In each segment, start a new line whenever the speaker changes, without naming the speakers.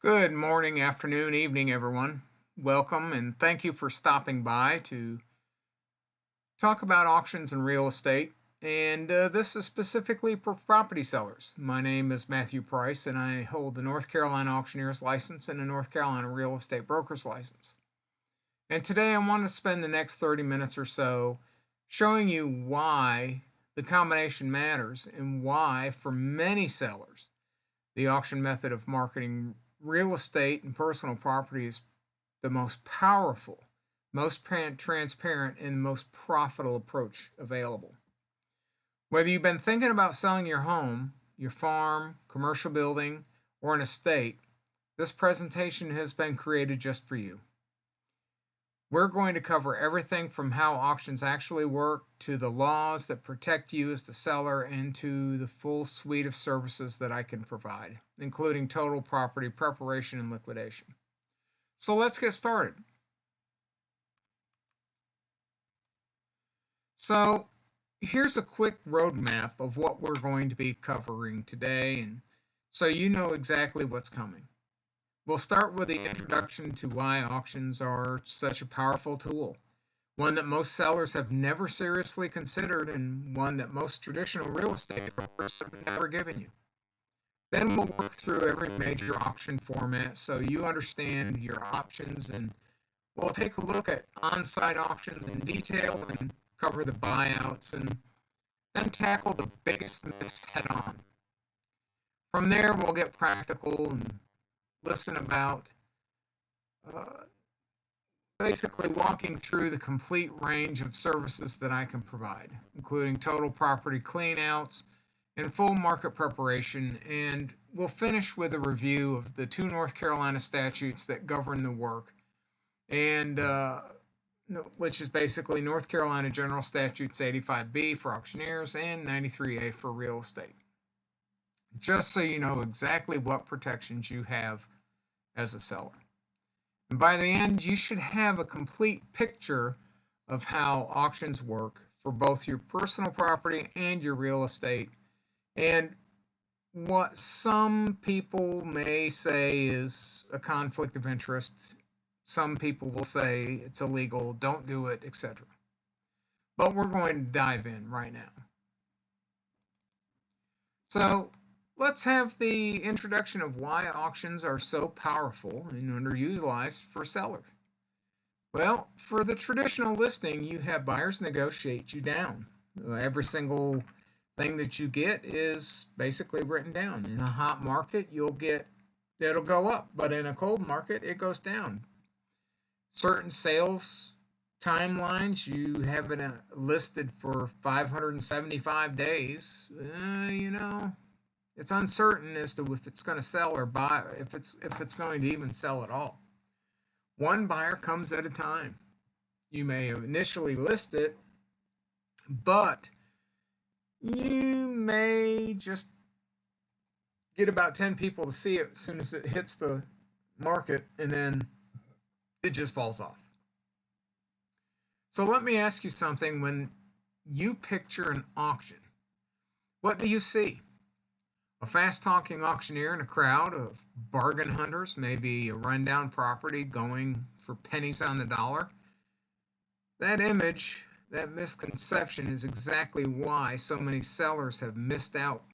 Good morning, afternoon, evening, everyone. Welcome and thank you for stopping by to talk about auctions and real estate. And this is specifically for property sellers. My name is Matthew Price, and I hold the North Carolina Auctioneer's license and a North Carolina Real Estate Broker's license. And today I want to spend the next 30 minutes or so showing you why the combination matters and why, for many sellers, the auction method of marketing real estate and personal property is the most powerful, most transparent, and most profitable approach available. Whether you've been thinking about selling your home, your farm, commercial building, or an estate, this presentation has been created just for you. We're going to cover everything from how auctions actually work to the laws that protect you as the seller and to the full suite of services that I can provide, including total property preparation and liquidation. So let's get started. So here's a quick roadmap of what we're going to be covering today, and so you know exactly what's coming. We'll start with the introduction to why auctions are such a powerful tool, one that most sellers have never seriously considered and one that most traditional real estate brokers have never given you. Then we'll work through every major auction format so you understand your options, and we'll take a look at on-site auctions in detail and cover the buyouts and then tackle the biggest myths head on. From there, we'll get practical and listen about basically walking through the complete range of services that I can provide, including total property cleanouts and full market preparation. And we'll finish with a review of the two North Carolina statutes that govern the work, and which is basically North Carolina General Statutes 85B for auctioneers and 93A for real estate. Just so you know exactly what protections you have as a seller. And by the end, you should have a complete picture of how auctions work for both your personal property and your real estate, and what some people may say is a conflict of interest. Some people will say it's illegal, don't do it, etc. But we're going to dive in right now. So let's have the introduction of why auctions are so powerful and underutilized for sellers. Well, for the traditional listing, you have buyers negotiate you down. Every single thing that you get is basically written down. In a hot market, it'll go up, but in a cold market, it goes down. Certain sales timelines, you have it listed for 575 days. It's uncertain as to if it's going to sell or buy, if it's going to even sell at all. One buyer comes at a time. You may initially list it, but you may just get about 10 people to see it as soon as it hits the market, and then it just falls off. So let me ask you something. When you picture an auction, what do you see? A fast-talking auctioneer in a crowd of bargain hunters, maybe a rundown property going for pennies on the dollar? That image, that misconception is exactly why so many sellers have missed out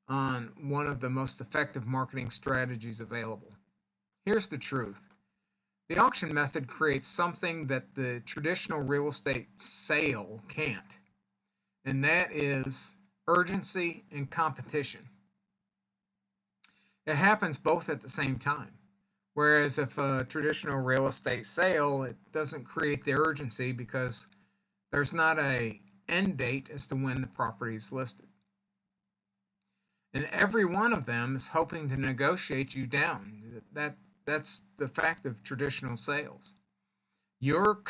on one of the most effective marketing strategies available. Here's the truth. The auction method creates something that the traditional real estate sale can't, and that is urgency and competition. It happens both at the same time. Whereas if a traditional real estate sale, it doesn't create the urgency because there's not a end date as to when the property is listed. And every one of them is hoping to negotiate you down. That's the fact of traditional sales. You're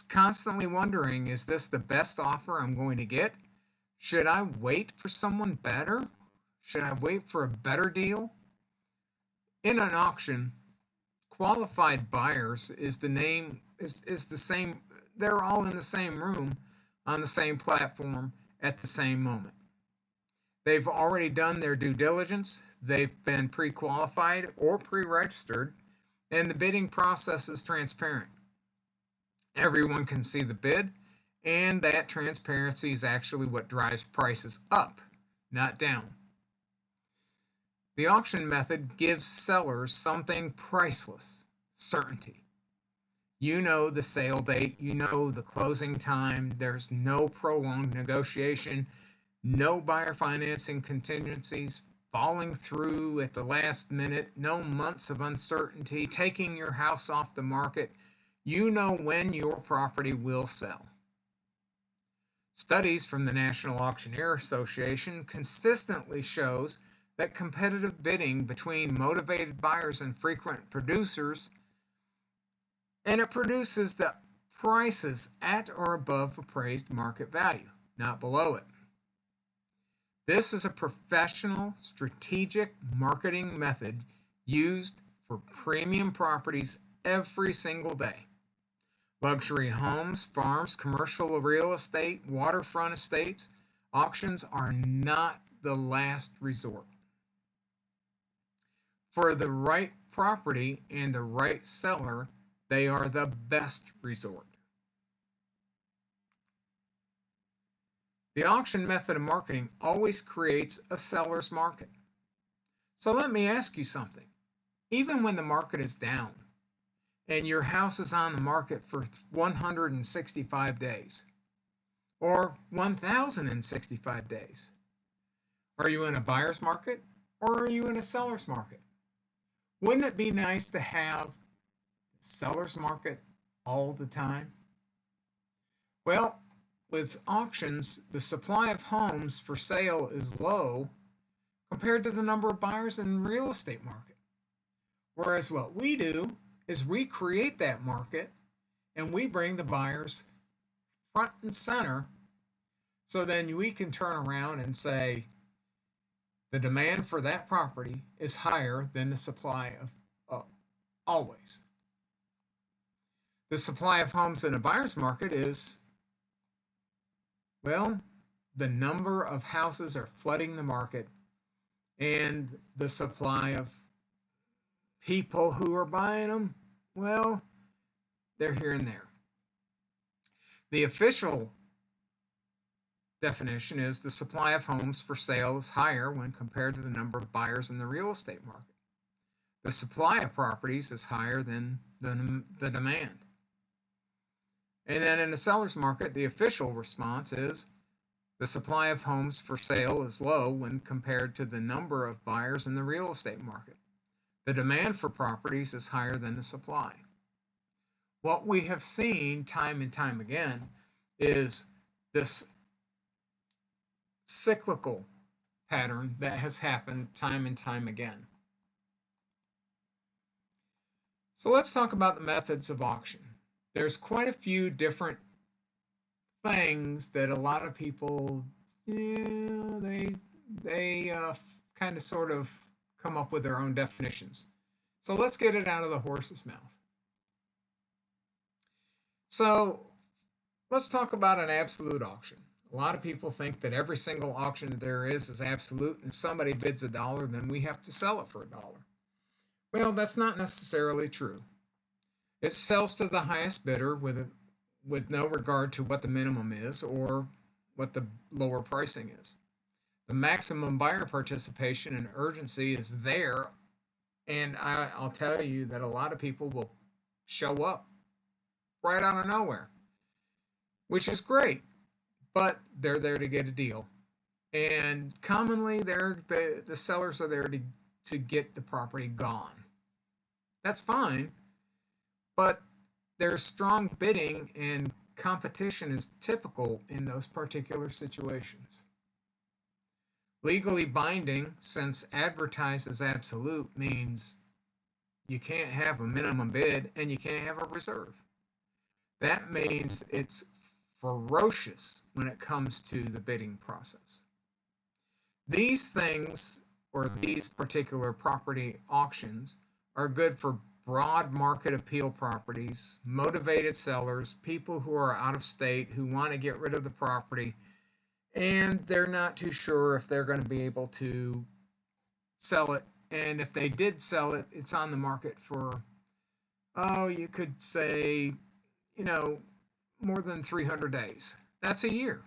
constantly wondering, is this the best offer I'm going to get? Should I wait for someone better? Should I wait for a better deal? In an auction, qualified buyers is the same. They're all in the same room on the same platform at the same moment. They've already done their due diligence. they've been pre-qualified or pre-registered, and the bidding process is transparent. Everyone can see the bid, and that transparency is actually what drives prices up, not down. The auction method gives sellers something priceless: certainty. You know the sale date, you know the closing time, there's no prolonged negotiation, no buyer financing contingencies falling through at the last minute, no months of uncertainty, taking your house off the market. You know when your property will sell. Studies from the National Auctioneer Association consistently shows that competitive bidding between motivated buyers and frequent producers, and it produces the prices at or above appraised market value, not below it. This is a professional, strategic marketing method used for premium properties every single day. Luxury homes, farms, commercial real estate, waterfront estates, auctions are not the last resort. For the right property and the right seller, they are the best resort. The auction method of marketing always creates a seller's market. So let me ask you something. Even when the market is down and your house is on the market for 165 days or 1,065 days, are you in a buyer's market or are you in a seller's market? Wouldn't it be nice to have seller's market all the time? Well, with auctions, the supply of homes for sale is low compared to the number of buyers in the real estate market. Whereas what we do is we create that market and we bring the buyers front and center, so then we can turn around and say the demand for that property is higher than the supply of always. The supply of homes in a buyer's market is, well, the number of houses are flooding the market and the supply of people who are buying them, well, they're here and there. The official definition is the supply of homes for sale is higher when compared to the number of buyers in the real estate market. The supply of properties is higher than the demand. And then in the seller's market, the official response is the supply of homes for sale is low when compared to the number of buyers in the real estate market. The demand for properties is higher than the supply. What we have seen time and time again is this cyclical pattern that has happened time and time again. So let's talk about the methods of auction. There's quite a few different things that a lot of people, they kind of sort of come up with their own definitions. So let's get it out of the horse's mouth. So let's talk about an absolute auction. A lot of people think that every single auction that there is absolute, and if somebody bids $1, then we have to sell it for $1. Well, that's not necessarily true. It sells to the highest bidder with no regard to what the minimum is or what the lower pricing is. The maximum buyer participation and urgency is there, and I'll tell you that a lot of people will show up right out of nowhere, which is great, but they're there to get a deal. And commonly, the sellers are there to get the property gone. That's fine, but there's strong bidding and competition is typical in those particular situations. Legally binding, since advertised as absolute, means you can't have a minimum bid and you can't have a reserve. That means it's ferocious when it comes to the bidding process. These things, or these particular property auctions, are good for broad market appeal properties, motivated sellers, people who are out of state who want to get rid of the property, and they're not too sure if they're going to be able to sell it. And if they did sell it, it's on the market for, oh, you could say, you know, more than 300 days. That's a year.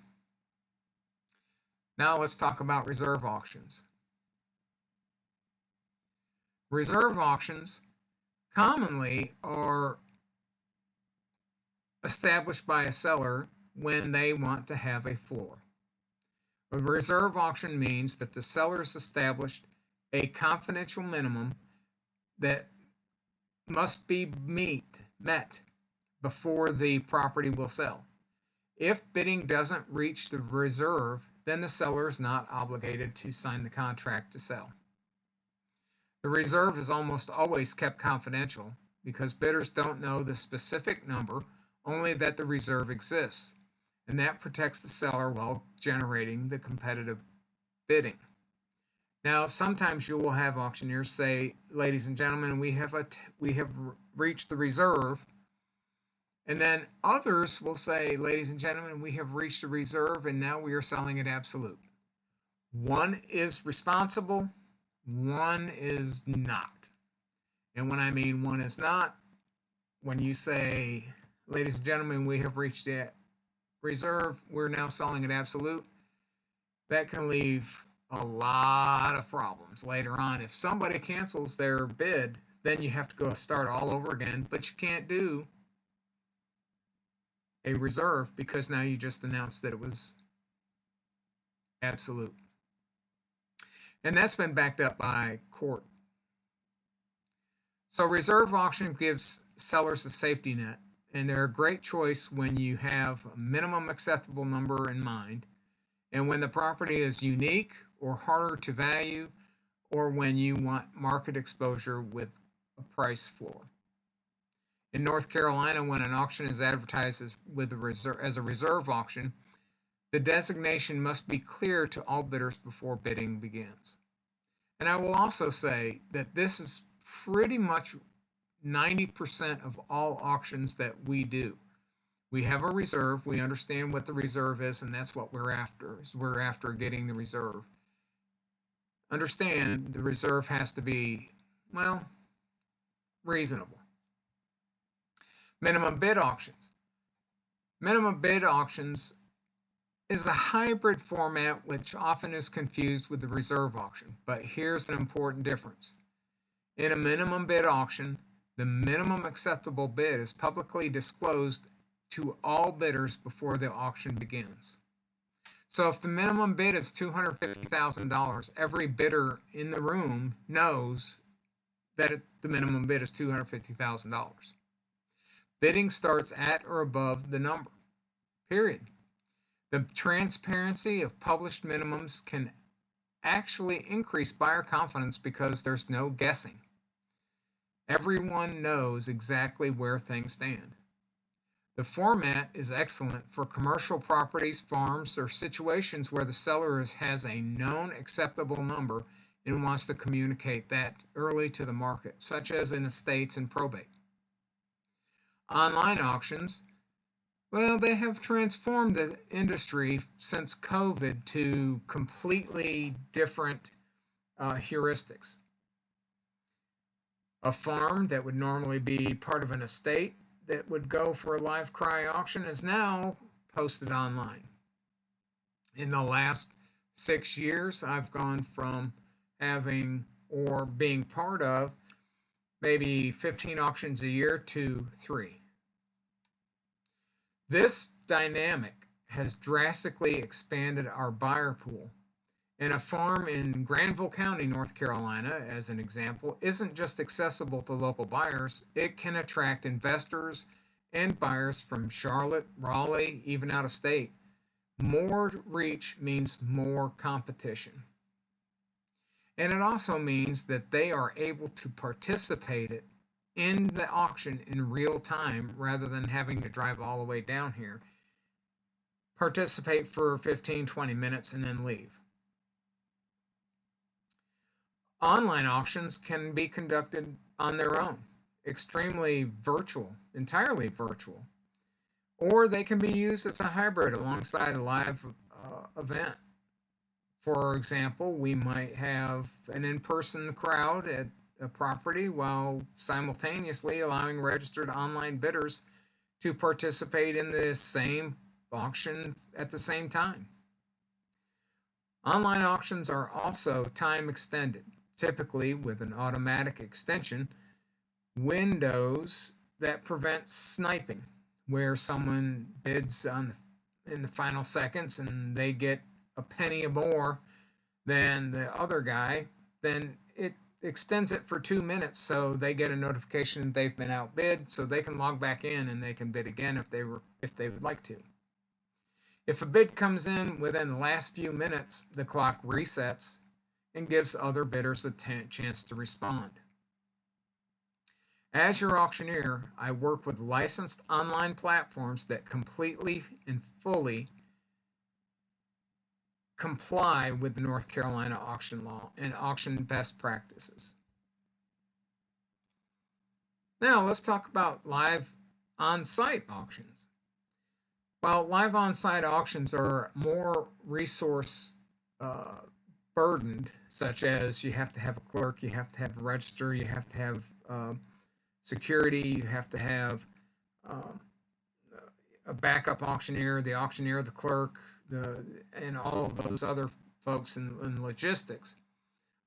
Now let's talk about reserve auctions. Reserve auctions commonly are established by a seller when they want to have a floor. A reserve auction means that the sellers established a confidential minimum that must be met before the property will sell. If bidding doesn't reach the reserve, then the seller is not obligated to sign the contract to sell. The reserve is almost always kept confidential because bidders don't know the specific number, only that the reserve exists, and that protects the seller while generating the competitive bidding. Now, sometimes you will have auctioneers say, "Ladies and gentlemen, we have reached the reserve," and then others will say, "Ladies and gentlemen, we have reached the reserve, and now we are selling at absolute." One is responsible, one is not. And when I mean one is not, when you say, "Ladies and gentlemen, we have reached the reserve, we're now selling at absolute," that can leave a lot of problems later on. If somebody cancels their bid, then you have to go start all over again, but you can't do a reserve because now you just announced that it was absolute. And that's been backed up by court. So reserve auction gives sellers a safety net, and they're a great choice when you have a minimum acceptable number in mind, and when the property is unique or harder to value, or when you want market exposure with a price floor. In North Carolina, when an auction is advertised as a reserve auction, the designation must be clear to all bidders before bidding begins. And I will also say that this is pretty much 90% of all auctions that we do. We have a reserve, we understand what the reserve is, and that's what we're after. We're after getting the reserve. Understand the reserve has to be, well, reasonable. Minimum bid auctions. Minimum bid auctions is a hybrid format which often is confused with the reserve auction, but here's an important difference. In a minimum bid auction, the minimum acceptable bid is publicly disclosed to all bidders before the auction begins. So if the minimum bid is $250,000, every bidder in the room knows that the minimum bid is $250,000. Bidding starts at or above the number, period. The transparency of published minimums can actually increase buyer confidence because there's no guessing. Everyone knows exactly where things stand. The format is excellent for commercial properties, farms, or situations where the seller has a known acceptable number and wants to communicate that early to the market, such as in estates and probate. Online auctions, well, they have transformed the industry since COVID to completely different heuristics. A farm that would normally be part of an estate that would go for a live cry auction is now posted online. In the last 6 years, I've gone from having or being part of maybe 15 auctions a year to 3. This dynamic has drastically expanded our buyer pool. And a farm in Granville County, North Carolina, as an example, isn't just accessible to local buyers, it can attract investors and buyers from Charlotte, Raleigh, even out of state. More reach means more competition. And it also means that they are able to participate in the auction in real time rather than having to drive all the way down here, participate for 15, 20 minutes, and then leave. Online auctions can be conducted on their own, extremely virtual, entirely virtual, or they can be used as a hybrid alongside a live event For example, we might have an in-person crowd at a property while simultaneously allowing registered online bidders to participate in the same auction at the same time. Online auctions are also time extended, typically with an automatic extension windows that prevent sniping, where someone bids in the final seconds and they get a penny more than the other guy, then it extends it for 2 minutes so they get a notification they've been outbid, so they can log back in and they can bid again if they would like to. If a bid comes in within the last few minutes, the clock resets and gives other bidders a chance to respond. As your auctioneer, I work with licensed online platforms that completely and fully comply with the North Carolina auction law and auction best practices. Now let's talk about live on-site auctions. While live on-site auctions are more resource burdened, such as you have to have a clerk, you have to have a register, you have to have security, you have to have a backup auctioneer, the clerk, and all of those other folks in logistics.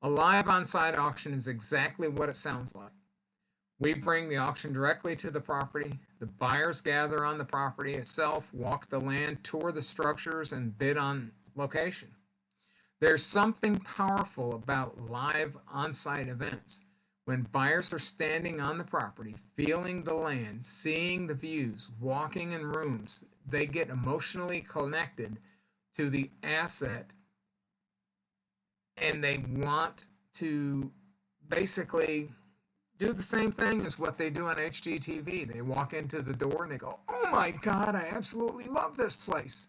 A live on-site auction is exactly what it sounds like. We bring the auction directly to the property. The buyers gather on the property itself, walk the land, tour the structures, and bid on location. There's something powerful about live on-site events. When buyers are standing on the property, feeling the land, seeing the views, walking in rooms, they get emotionally connected to the asset, and they want to basically do the same thing as what they do on HGTV. They walk into the door and they go, "Oh my God, I absolutely love this place."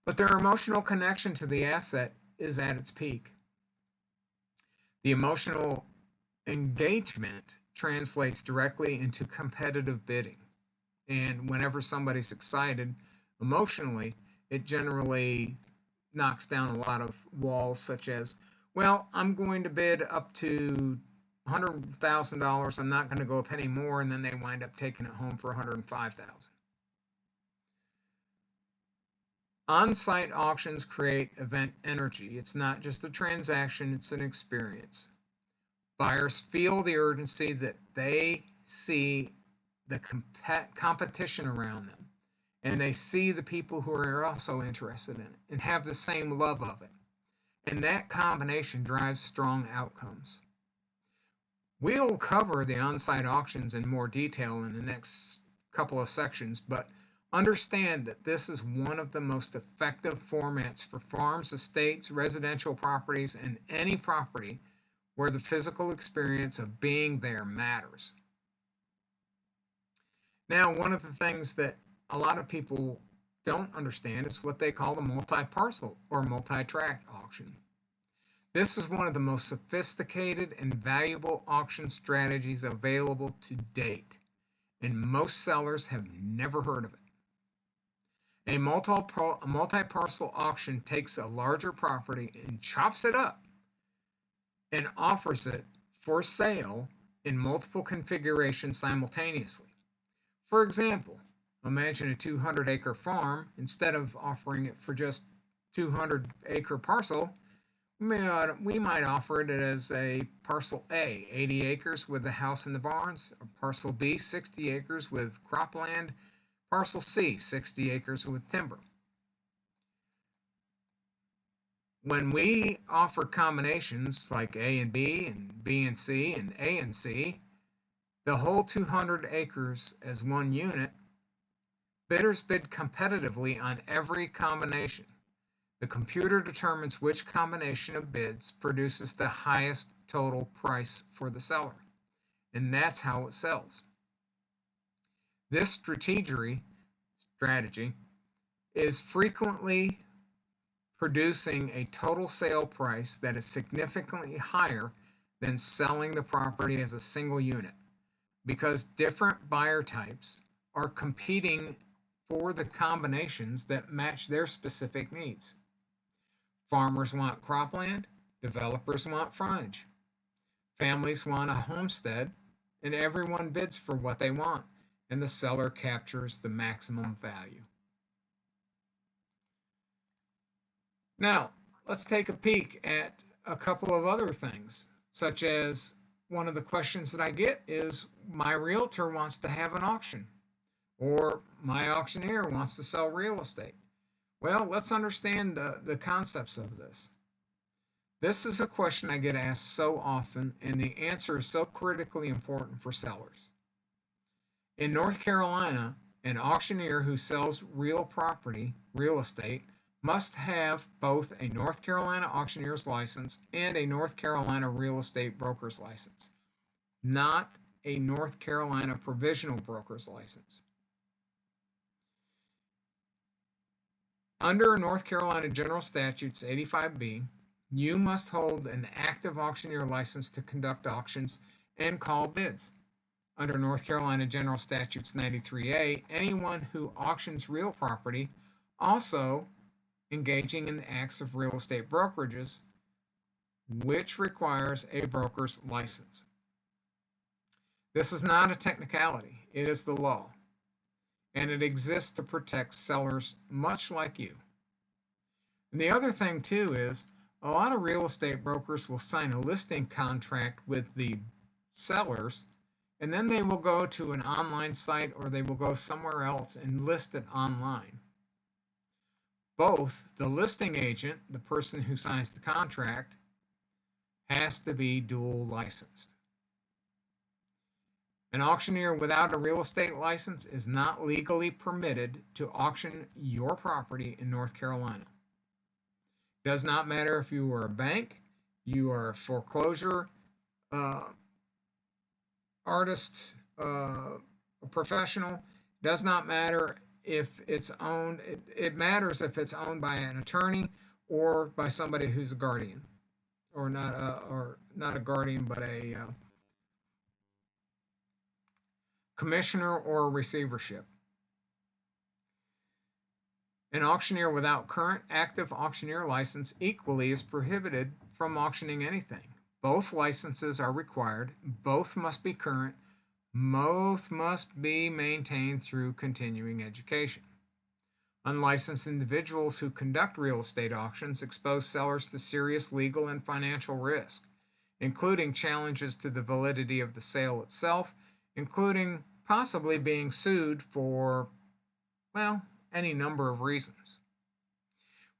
But their emotional connection to the asset is at its peak. The emotional engagement translates directly into competitive bidding. And whenever somebody's excited emotionally, it generally knocks down a lot of walls, such as, well, I'm going to bid up to $100,000. I'm not going to go a penny more, and then they wind up taking it home for $105,000. On-site auctions create event energy. It's not just a transaction, it's an experience. Buyers feel the urgency that they see the competition around them, and they see the people who are also interested in it and have the same love of it. And that combination drives strong outcomes. We'll cover the on-site auctions in more detail in the next couple of sections, but understand that this is one of the most effective formats for farms, estates, residential properties, and any property where the physical experience of being there matters. Now, one of the things that a lot of people don't understand is what they call the multi-parcel or multi-tract auction. This is one of the most sophisticated and valuable auction strategies available to date, and most sellers have never heard of it. A multi-parcel auction takes a larger property and chops it up and offers it for sale in multiple configurations simultaneously. For example, imagine a 200-acre farm. Instead of offering it for just 200-acre parcel, we might offer it as a parcel A, 80 acres with the house and the barns, or parcel B, 60 acres with cropland, parcel C, 60 acres with timber. When we offer combinations like A and B and B and C and A and C, the whole 200 acres as one unit, bidders bid competitively on every combination. The computer determines which combination of bids produces the highest total price for the seller, and that's how it sells. This strategy is frequently producing a total sale price that is significantly higher than selling the property as a single unit, because different buyer types are competing for the combinations that match their specific needs. Farmers want cropland, developers want frontage. Families want a homestead, and everyone bids for what they want, and the seller captures the maximum value. Now, let's take a peek at a couple of other things, such as one of the questions that I get is my realtor wants to have an auction, or my auctioneer wants to sell real estate. Well, let's understand the concepts of this. This is a question I get asked so often, and the answer is so critically important for sellers. In North Carolina, an auctioneer who sells real property, real estate, must have both a North Carolina auctioneer's license and a North Carolina real estate broker's license, not a North Carolina provisional broker's license. Under North Carolina General Statutes 85B, you must hold an active auctioneer license to conduct auctions and call bids. Under North Carolina General Statutes 93A, anyone who auctions real property also engaging in the acts of real estate brokerages, which requires a broker's license. This is not a technicality, it is the law, and it exists to protect sellers much like you. And the other thing too is a lot of real estate brokers will sign a listing contract with the sellers, and then they will go to an online site or they will go somewhere else and list it online. Both the listing agent, the person who signs the contract, has to be dual licensed. An auctioneer without a real estate license is not legally permitted to auction your property in North Carolina. Does not matter if you are a bank, you are a foreclosure artist, a professional. Does not matter if it's owned. It matters if it's owned by an attorney or by somebody who's a guardian, or not a guardian, but a commissioner or a receivership. An auctioneer without current active auctioneer license equally is prohibited from auctioning anything. Both licenses are required, both must be current, both must be maintained through continuing education. Unlicensed individuals who conduct real estate auctions expose sellers to serious legal and financial risk, including challenges to the validity of the sale itself, including possibly being sued for, well, any number of reasons.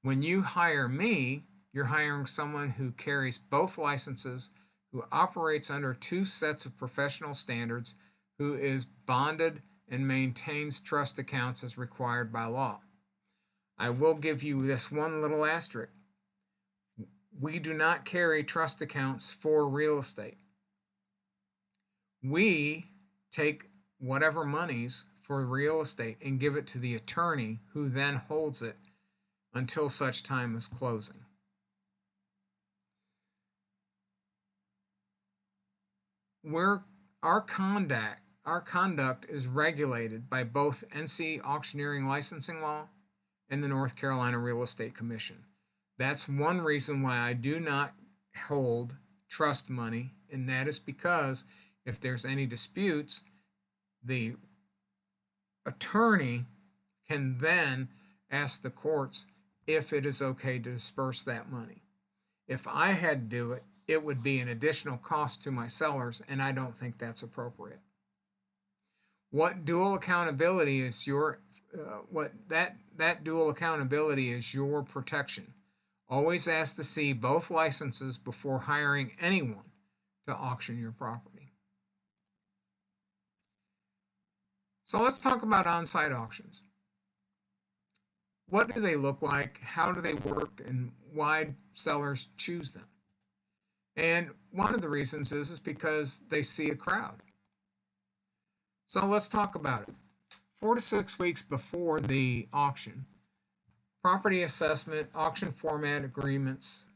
When you hire me, you're hiring someone who carries both licenses, who operates under two sets of professional standards, who is bonded and maintains trust accounts as required by law. I will give you this one little asterisk. We do not carry trust accounts for real estate. We take whatever monies for real estate and give it to the attorney, who then holds it until such time as closing. Our conduct is regulated by both NC Auctioneering Licensing Law and the North Carolina Real Estate Commission. That's one reason why I do not hold trust money, and that is because if there's any disputes, the attorney can then ask the courts if it is okay to disperse that money. If I had to do it, it would be an additional cost to my sellers, and I don't think that's appropriate. What dual accountability is that dual accountability is your protection. Always ask to see both licenses before hiring anyone to auction your property. So let's talk about on-site auctions. What do they look like? How do they work? And why sellers choose them? And one of the reasons is because they see a crowd. So let's talk about it. 4 to 6 weeks before the auction, property assessment, auction format agreements,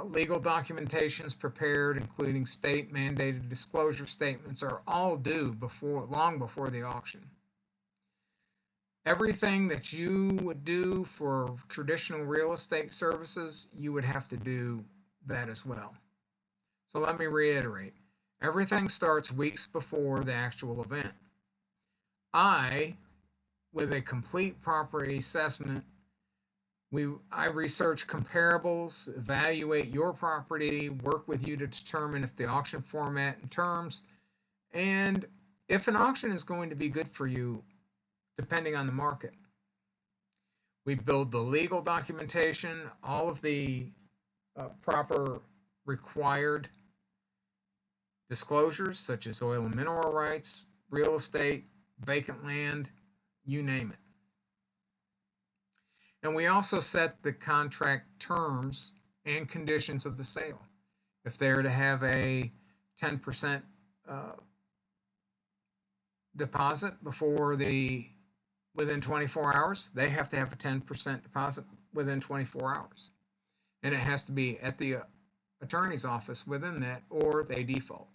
legal documentations prepared, including state mandated disclosure statements, are all due long before the auction. Everything that you would do for traditional real estate services, you would have to do that as well. So let me reiterate. Everything starts weeks before the actual event. I, with a complete property assessment, I research comparables, evaluate your property, work with you to determine if the auction format and terms, and if an auction is going to be good for you, depending on the market. We build the legal documentation, all of the proper required disclosures, such as oil and mineral rights, real estate, vacant land, you name it. And we also set the contract terms and conditions of the sale. If they're to have a 10% deposit within 24 hours, they have to have a 10% deposit within 24 hours. And it has to be at the attorney's office within that, or they default.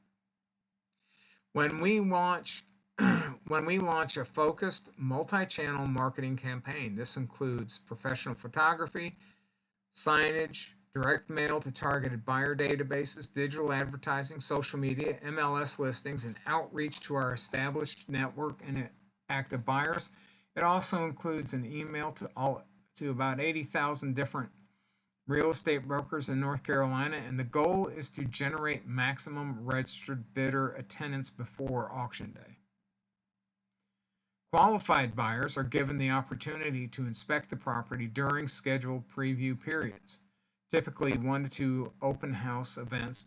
When we launch a focused multi-channel marketing campaign, this includes professional photography, signage, direct mail to targeted buyer databases, digital advertising, social media, MLS listings, and outreach to our established network and active buyers. It also includes an email to about 80,000 different real estate brokers in North Carolina, and the goal is to generate maximum registered bidder attendance before auction day. Qualified buyers are given the opportunity to inspect the property during scheduled preview periods, typically 1 to 2 open house events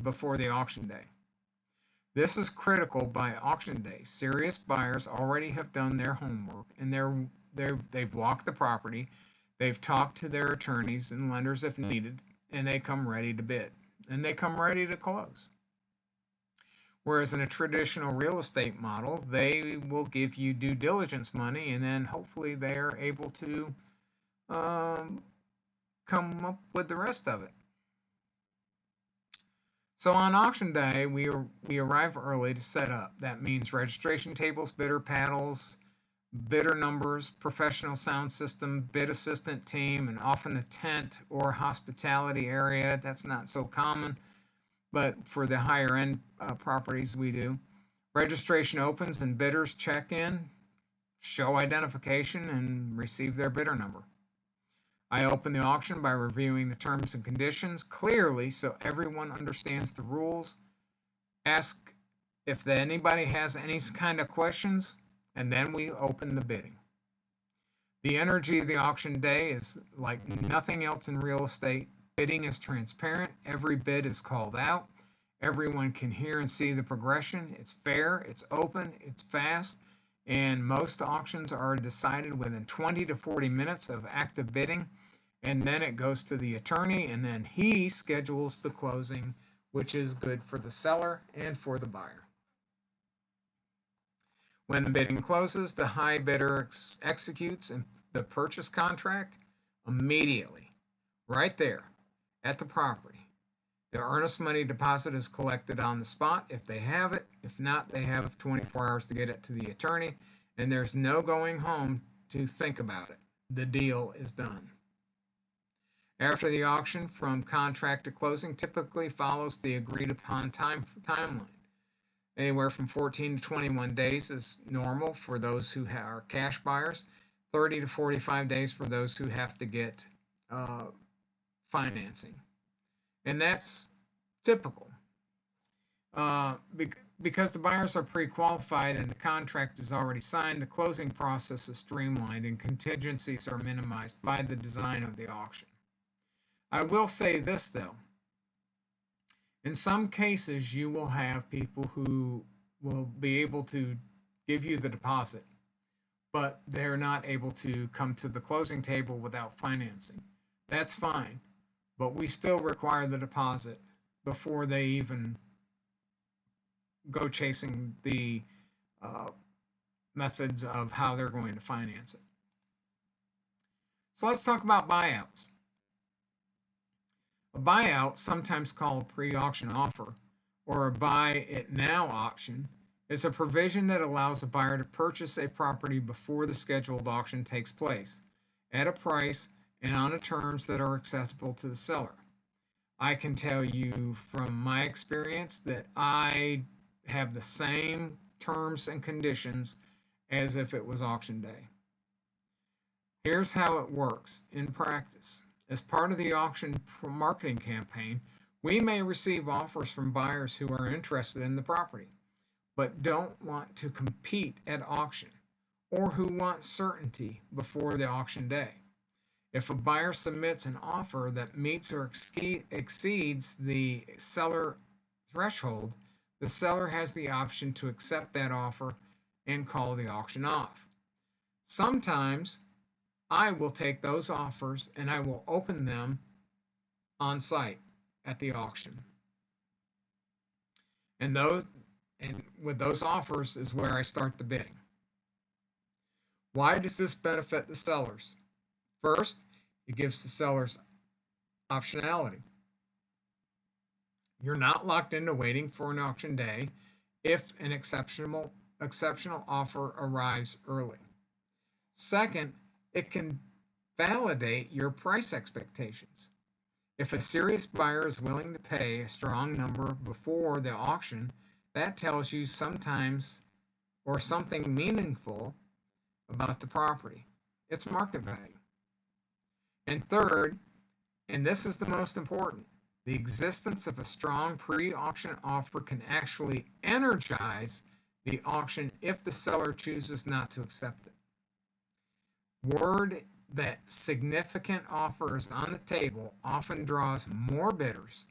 before the auction day. This is critical. By auction day, serious buyers already have done their homework and they've walked the property, they've talked to their attorneys and lenders if needed, and they come ready to bid and they come ready to close. Whereas in a traditional real estate model, they will give you due diligence money, and then hopefully they are able to come up with the rest of it. So on auction day, we arrive early to set up. That means registration tables, bidder paddles, bidder numbers, professional sound system, bid assistant team, and often a tent or hospitality area. That's not so common, but for the higher end properties we do. Registration opens and bidders check in, show identification, and receive their bidder number. I open the auction by reviewing the terms and conditions clearly so everyone understands the rules. Ask if anybody has any kind of questions, and then we open the bidding. The energy of the auction day is like nothing else in real estate. Bidding is transparent. Every bid is called out. Everyone can hear and see the progression. It's fair, it's open, it's fast, and most auctions are decided within 20 to 40 minutes of active bidding, and then it goes to the attorney, and then he schedules the closing, which is good for the seller and for the buyer. When the bidding closes, the high bidder executes the purchase contract immediately, right there at the property. The earnest money deposit is collected on the spot if they have it. If not, they have 24 hours to get it to the attorney, and there's no going home to think about it. The deal is done. After the auction, from contract to closing typically follows the agreed upon timeline. Anywhere from 14 to 21 days is normal for those who are cash buyers, 30 to 45 days for those who have to get financing. And that's typical. Because the buyers are pre-qualified and the contract is already signed, the closing process is streamlined and contingencies are minimized by the design of the auction. I will say this though. In some cases, you will have people who will be able to give you the deposit, but they're not able to come to the closing table without financing. That's fine, but we still require the deposit before they even go chasing the methods of how they're going to finance it. So let's talk about buyouts. A buyout, sometimes called a pre-auction offer or a buy it now option, It's a provision that allows a buyer to purchase a property before the scheduled auction takes place, at a price and on the terms that are acceptable to the seller. I can tell you from my experience that I have the same terms and conditions as if it was auction day. Here's how it works in practice. As part of the auction marketing campaign, we may receive offers from buyers who are interested in the property, but don't want to compete at auction, or who want certainty before the auction day. If a buyer submits an offer that meets or exceeds the seller threshold, the seller has the option to accept that offer and call the auction off. Sometimes I will take those offers and I will open them on site at the auction. And with those offers is where I start the bidding. Why does this benefit the sellers? First, it gives the sellers optionality. You're not locked into waiting for an auction day if an exceptional offer arrives early. Second, it can validate your price expectations. If a serious buyer is willing to pay a strong number before the auction, that tells you sometimes or something meaningful about the property, its market value. And third, and this is the most important, the existence of a strong pre-auction offer can actually energize the auction if the seller chooses not to accept it. Word that significant offer is on the table often draws more bidders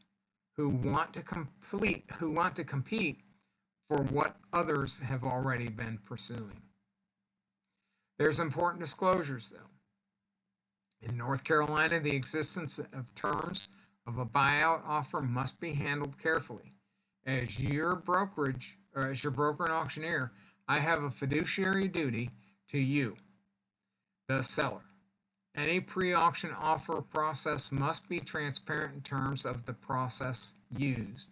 who want to compete for what others have already been pursuing. There's important disclosures though. In North Carolina, the existence of terms of a buyout offer must be handled carefully. As your broker and auctioneer, I have a fiduciary duty to you, the seller. Any pre-auction offer process must be transparent in terms of the process used,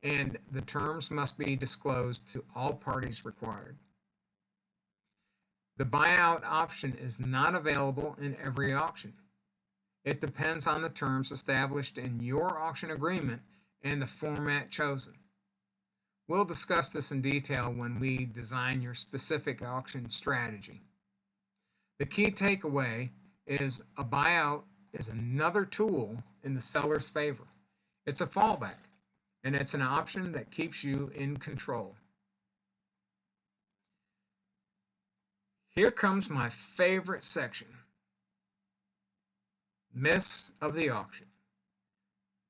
and the terms must be disclosed to all parties required. The buyout option is not available in every auction. It depends on the terms established in your auction agreement and the format chosen. We'll discuss this in detail when we design your specific auction strategy. The key takeaway is a buyout is another tool in the seller's favor. It's a fallback, and it's an option that keeps you in control. Here comes my favorite section. Myths of the auction.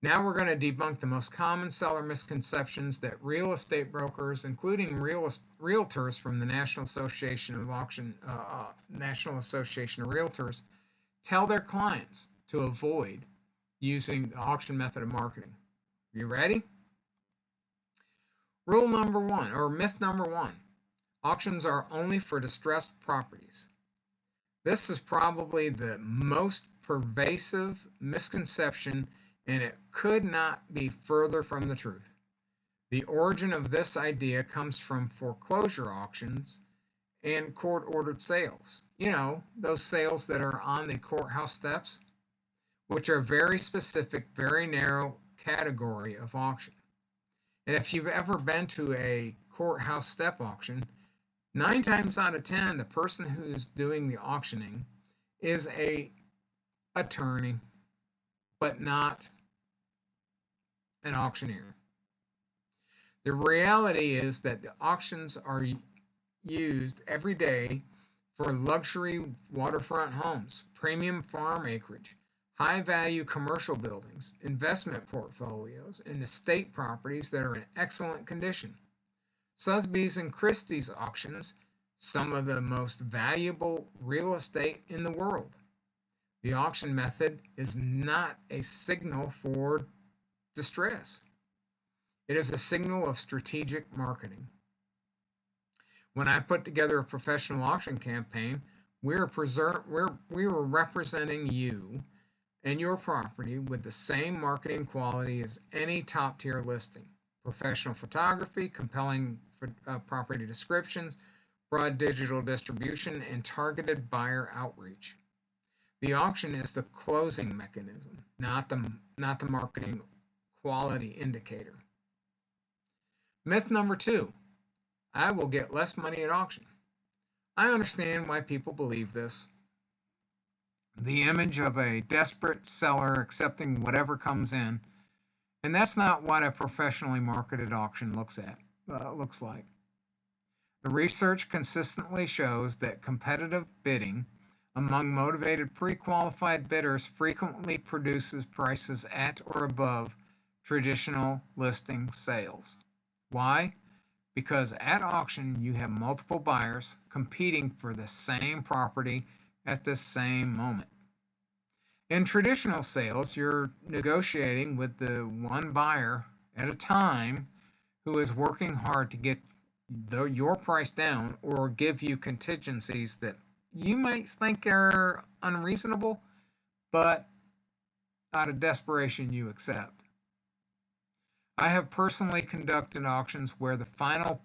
Now we're going to debunk the most common seller misconceptions that real estate brokers, including realtors from the National Association of Realtors, tell their clients to avoid using the auction method of marketing. You ready? Rule number one, or myth number one, auctions are only for distressed properties. This is probably the most pervasive misconception, and it could not be further from the truth. The origin of this idea comes from foreclosure auctions and court-ordered sales. You know, those sales that are on the courthouse steps, which are very specific, very narrow category of auction. And if you've ever been to a courthouse step auction, 9 times out of 10, the person who's doing the auctioning is an attorney, but not an auctioneer. The reality is that the auctions are used every day for luxury waterfront homes, premium farm acreage, high-value commercial buildings, investment portfolios, and estate properties that are in excellent condition. Sotheby's and Christie's auctions, some of the most valuable real estate in the world. The auction method is not a signal for distress. It is a signal of strategic marketing. When I put together a professional auction campaign, we were representing you and your property with the same marketing quality as any top-tier listing. Professional photography, compelling property descriptions, broad digital distribution, and targeted buyer outreach. The auction is the closing mechanism, not the marketing quality indicator. Myth number 2, I will get less money at auction. I understand why people believe this. The image of a desperate seller accepting whatever comes in, and that's not what a professionally marketed auction looks like. The research consistently shows that competitive bidding among motivated pre-qualified bidders frequently produces prices at or above traditional listing sales. Why? Because at auction you have multiple buyers competing for the same property at the same moment. In traditional sales, you're negotiating with the one buyer at a time who is working hard to get your price down or give you contingencies that you might think are unreasonable, but out of desperation you accept. I have personally conducted auctions where the final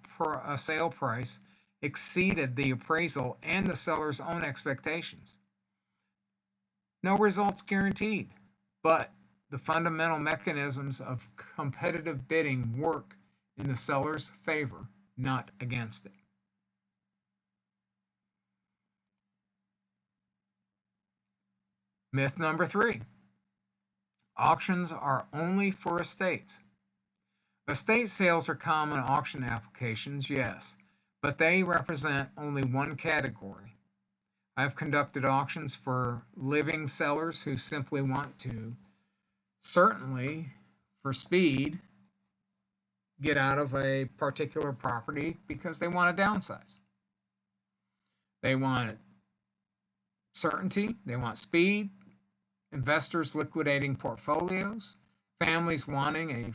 sale price exceeded the appraisal and the seller's own expectations. No results guaranteed, but the fundamental mechanisms of competitive bidding work in the seller's favor, not against it. Myth number 3, auctions are only for estates. Estate sales are common auction applications, yes, but they represent only one category. I've conducted auctions for living sellers who simply want to, certainly for speed, get out of a particular property because they want to downsize. They want certainty, they want speed, investors liquidating portfolios, families wanting a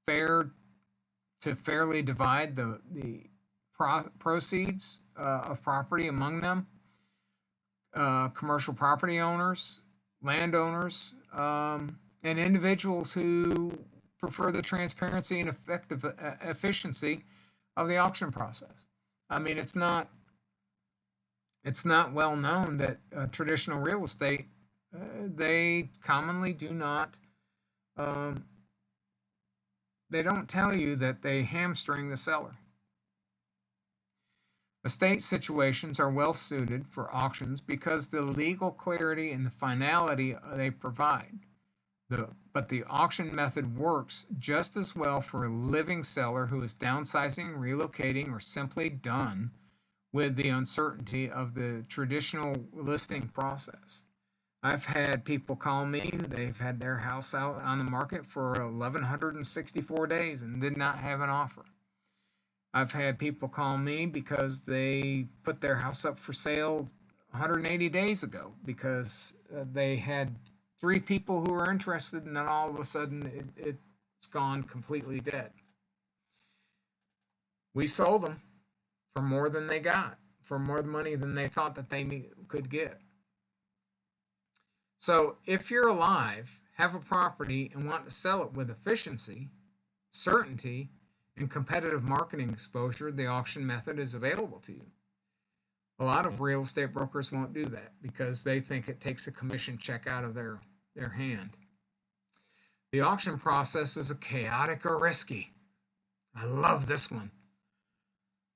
fairly divide the proceeds of property among them, commercial property owners, landowners, and individuals who prefer the transparency and efficiency of the auction process. I mean, it's not well known that traditional real estate, they commonly do not, they don't tell you that they hamstring the seller. Estate situations are well suited for auctions because the legal clarity and the finality they provide. But the auction method works just as well for a living seller who is downsizing, relocating, or simply done with the uncertainty of the traditional listing process. I've had people call me, they've had their house out on the market for 1,164 days and did not have an offer. I've had people call me because they put their house up for sale 180 days ago because they had 3 people who were interested, and then all of a sudden it's gone completely dead. We sold them for more than they got, for more money than they thought that they could get. So if you're alive, have a property, and want to sell it with efficiency, certainty, and competitive marketing exposure, the auction method is available to you. A lot of real estate brokers won't do that because they think it takes a commission check out of their hand. The auction process is chaotic or risky. I love this one.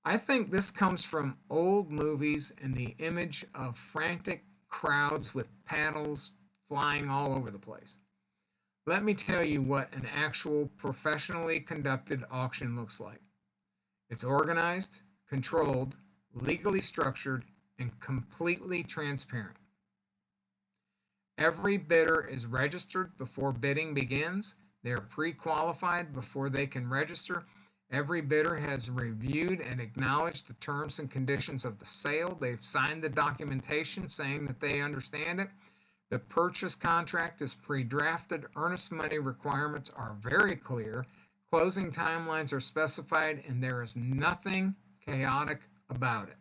I think this comes from old movies and the image of frantic crowds with paddles flying all over the place. Let me tell you what an actual professionally conducted auction looks like. It's organized, controlled, legally structured, and completely transparent. Every bidder is registered before bidding begins. They are pre-qualified before they can register. Every bidder has reviewed and acknowledged the terms and conditions of the sale. They've signed the documentation saying that they understand it. The purchase contract is pre-drafted. Earnest money requirements are very clear. Closing timelines are specified, and there is nothing chaotic about it.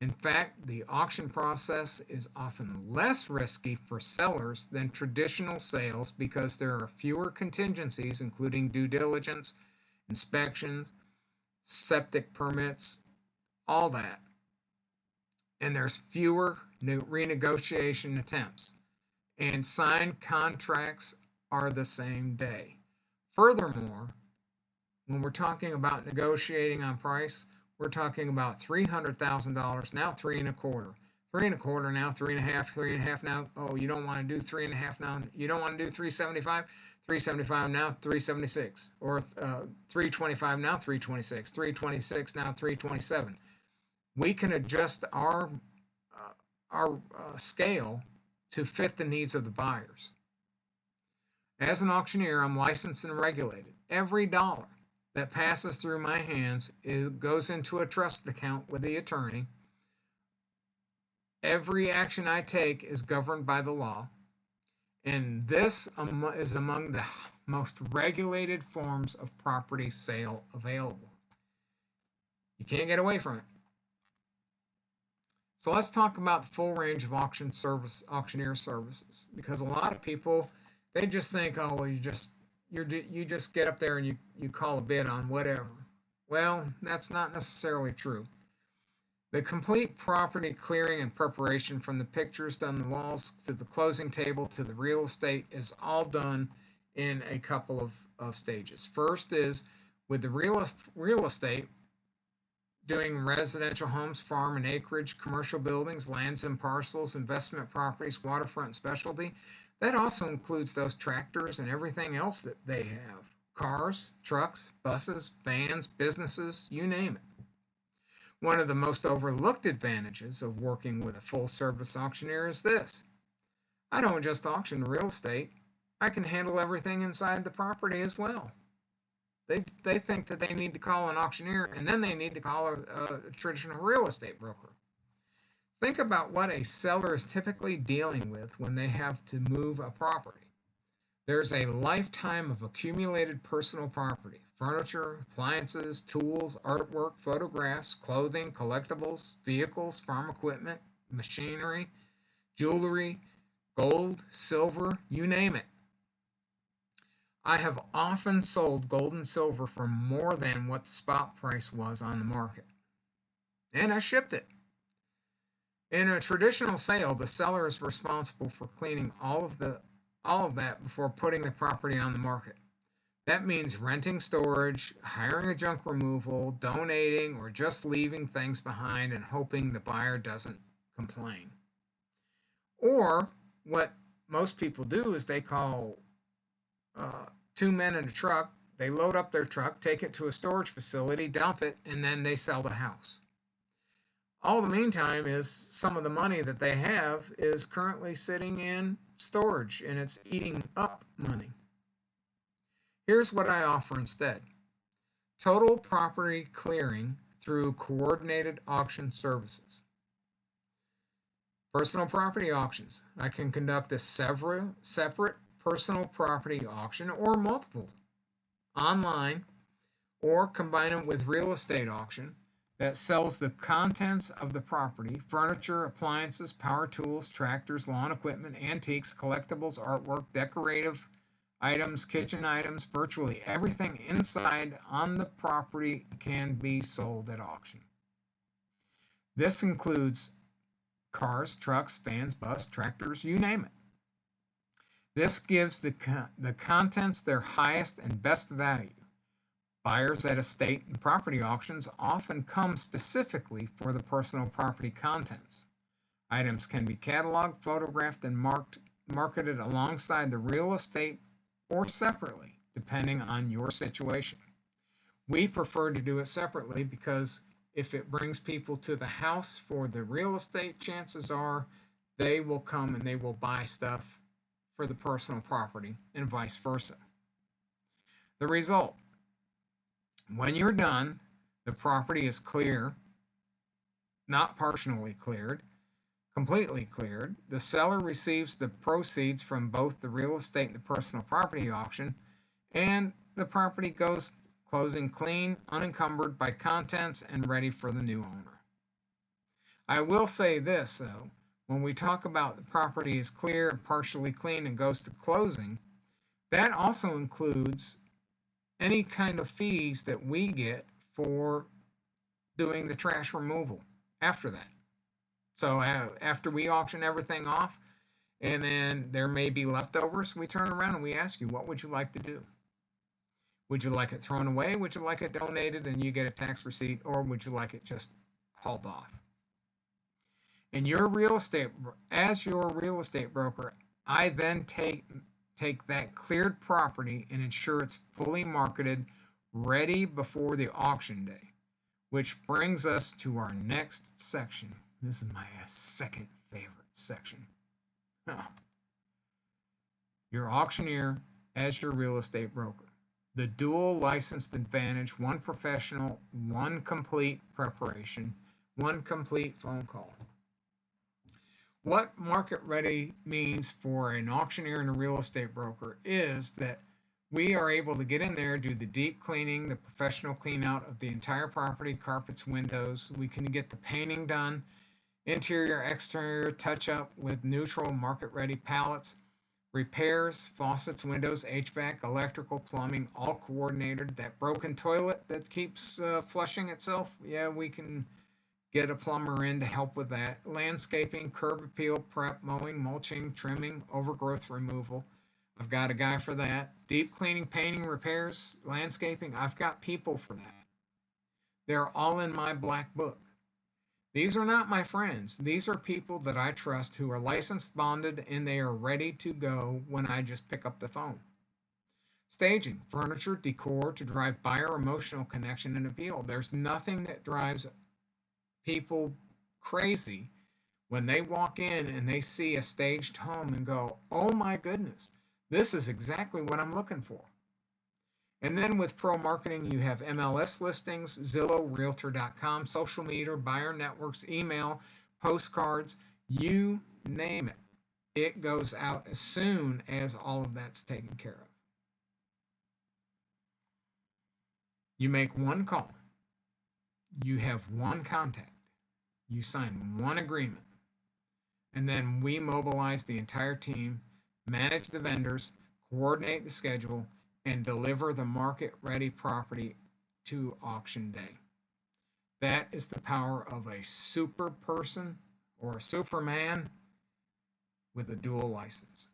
In fact, the auction process is often less risky for sellers than traditional sales because there are fewer contingencies, including due diligence, inspections, septic permits, all that. And there's fewer renegotiation attempts. And signed contracts are the same day. Furthermore, when we're talking about negotiating on price, we're talking about $300,000, now three and a quarter. Three and a quarter now, three and a half now. Oh, you don't want to do three and a half now. You don't want to do 375. 375 now, 376, or 325 now, 326, 326 now, 327. We can adjust our scale to fit the needs of the buyers. As an auctioneer, I'm licensed and regulated. Every dollar that passes through my hands goes into a trust account with the attorney. Every action I take is governed by the law. And this is among the most regulated forms of property sale available. You can't get away from it. So let's talk about the full range of auctioneer services, because a lot of people, they just think, oh, well, you just get up there and you call a bid on whatever. Well, that's not necessarily true. The complete property clearing and preparation, from the pictures on the walls to the closing table to the real estate, is all done in a couple of stages. First is with the real estate, doing residential homes, farm and acreage, commercial buildings, lands and parcels, investment properties, waterfront and specialty. That also includes those tractors and everything else that they have. Cars, trucks, buses, vans, businesses, you name it. One of the most overlooked advantages of working with a full-service auctioneer is this. I don't just auction real estate. I can handle everything inside the property as well. They think that they need to call an auctioneer, and then they need to call a traditional real estate broker. Think about what a seller is typically dealing with when they have to move a property. There's a lifetime of accumulated personal property: furniture, appliances, tools, artwork, photographs, clothing, collectibles, vehicles, farm equipment, machinery, jewelry, gold, silver, you name it. I have often sold gold and silver for more than what the spot price was on the market. And I shipped it. In a traditional sale, the seller is responsible for cleaning all of that before putting the property on the market. That means renting storage, hiring a junk removal, donating, or just leaving things behind and hoping the buyer doesn't complain. Or what most people do is they call two men in a truck, they load up their truck, take it to a storage facility, dump it, and then they sell the house. All the meantime is some of the money that they have is currently sitting in storage, and it's eating up money. Here's what I offer instead: total property clearing through coordinated auction services. Personal property auctions. I can conduct a separate personal property auction or multiple online, or combine them with real estate auction that sells the contents of the property: furniture, appliances, power tools, tractors, lawn equipment, antiques, collectibles, artwork, decorative items, kitchen items. Virtually everything inside on the property can be sold at auction. This includes cars, trucks, vans, bus, tractors, you name it. This gives the contents their highest and best value. Buyers at estate and property auctions often come specifically for the personal property contents. Items can be cataloged, photographed, and marketed alongside the real estate or separately, depending on your situation. We prefer to do it separately because if it brings people to the house for the real estate, chances are they will come and they will buy stuff for the personal property, and vice versa. The result: when you're done, the property is clear, not partially cleared, completely cleared. The seller receives the proceeds from both the real estate and the personal property auction, and the property goes closing clean, unencumbered by contents, and ready for the new owner. I will say this, though: when we talk about the property is clear and partially clean and goes to closing, that also includes any kind of fees that we get for doing the trash removal after that. So after we auction everything off, and then there may be leftovers, we turn around and we ask you, what would you like to do? Would you like it thrown away? Would you like it donated and you get a tax receipt? Or would you like it just hauled off? And your real estate, as your real estate broker, I then take that cleared property and ensure it's fully marketed, ready before the auction day. Which brings us to our next section. This is my second favorite section. Your auctioneer as your real estate broker. The dual licensed advantage, one professional, one complete preparation, one complete phone call. What market ready means for an auctioneer and a real estate broker is that we are able to get in there, do the deep cleaning, the professional clean out of the entire property, carpets, windows. We can get the painting done, interior, exterior touch up with neutral market ready pallets, repairs, faucets, windows, HVAC, electrical, plumbing, all coordinated. That broken toilet that keeps flushing itself, yeah, we can get a plumber in to help with that. Landscaping, curb appeal, prep, mowing, mulching, trimming, overgrowth removal. I've got a guy for that. Deep cleaning, painting, repairs, landscaping. I've got people for that. They're all in my black book. These are not my friends. These are people that I trust who are licensed, bonded, and they are ready to go when I just pick up the phone. Staging, furniture, decor to drive buyer emotional connection and appeal. There's nothing that drives people crazy when they walk in and they see a staged home and go, oh my goodness, this is exactly what I'm looking for. And then with pro marketing, you have MLS listings, Zillow, Realtor.com, social media, buyer networks, email, postcards, you name it. It goes out as soon as all of that's taken care of. You make one call. You have one contact. You sign one agreement. And then we mobilize the entire team, manage the vendors, coordinate the schedule, and deliver the market-ready property to auction day. That is the power of a super person or a superman with a dual license.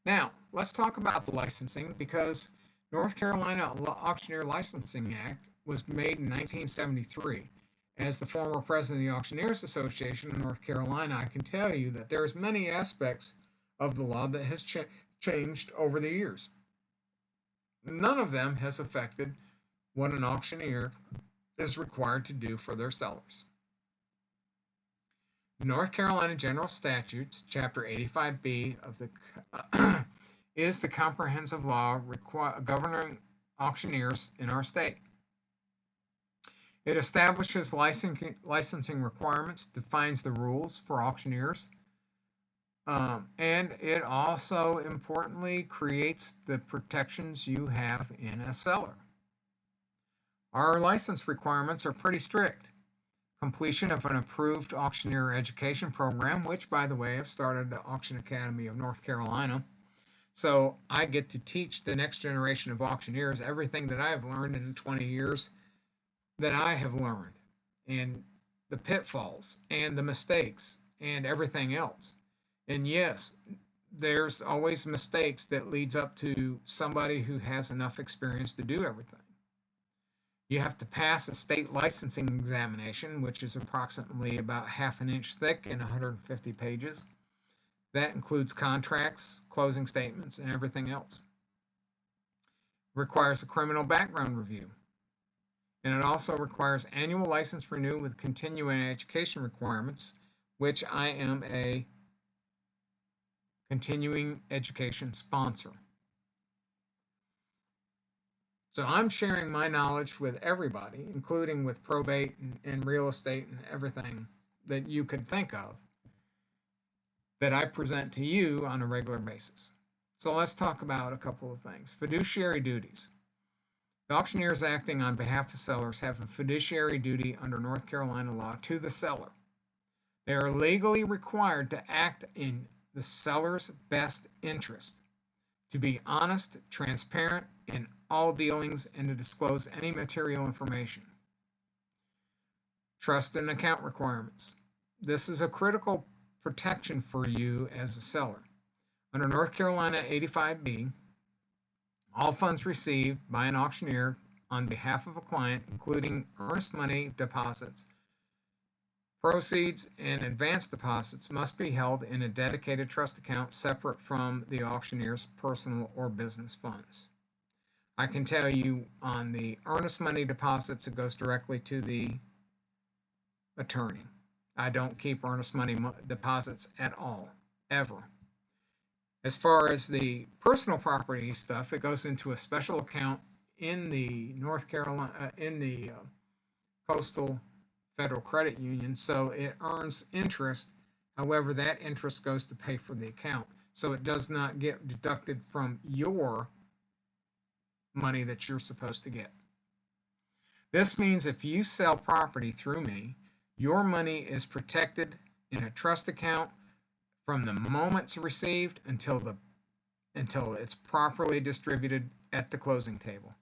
Now, let's talk about the licensing, because North Carolina Auctioneer Licensing Act was made in 1973. As the former president of the Auctioneers Association in North Carolina, I can tell you that there's many aspects of the law that has changed over the years. None of them has affected what an auctioneer is required to do for their sellers. The North Carolina General Statutes, Chapter 85B of the is the comprehensive law governing auctioneers in our state. It establishes licensing requirements, defines the rules for auctioneers, and it also importantly creates the protections you have in a seller. Our license requirements are pretty strict. Completion of an approved auctioneer education program, which, by the way, I've started the Auction Academy of North Carolina. So I get to teach the next generation of auctioneers everything that I have learned in the 20 years that I have learned, and the pitfalls and the mistakes and everything else. And yes, there's always mistakes that leads up to somebody who has enough experience to do everything. You have to pass a state licensing examination, which is approximately about half an inch thick and 150 pages. That includes contracts, closing statements, and everything else. It requires a criminal background review. And it also requires annual license renew with continuing education requirements, which I am a continuing education sponsor. So I'm sharing my knowledge with everybody, including with probate and real estate and everything that you could think of, that I present to you on a regular basis. So let's talk about a couple of things. Fiduciary duties. The auctioneers acting on behalf of sellers have a fiduciary duty under North Carolina law to the seller. They are legally required to act in the seller's best interest, to be honest, transparent, and all dealings and to disclose any material information. Trust and account requirements. This is a critical protection for you as a seller. Under North Carolina 85B, all funds received by an auctioneer on behalf of a client, including earnest money deposits, proceeds, and advance deposits, must be held in a dedicated trust account separate from the auctioneer's personal or business funds. I can tell you on the earnest money deposits, it goes directly to the attorney. I don't keep earnest money deposits at all, ever. As far as the personal property stuff, it goes into a special account in the North Carolina, in the Coastal Federal Credit Union, so it earns interest. However, that interest goes to pay for the account, so it does not get deducted from your money that you're supposed to get. This means if you sell property through me, your money is protected in a trust account from the moment it's received until it's properly distributed at the closing table.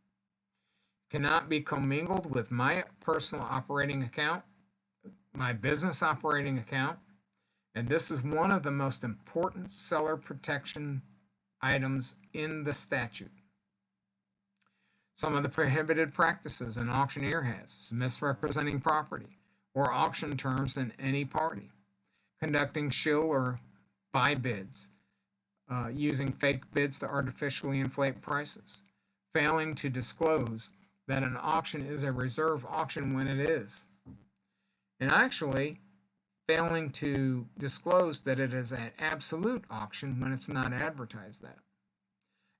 Cannot be commingled with my personal operating account, my business operating account, and this is one of the most important seller protection items in the statute. Some of the prohibited practices an auctioneer has is misrepresenting property or auction terms in any party, conducting shill or buy bids, using fake bids to artificially inflate prices, failing to disclose that an auction is a reserve auction when it is, and actually failing to disclose that it is an absolute auction when it's not advertised that.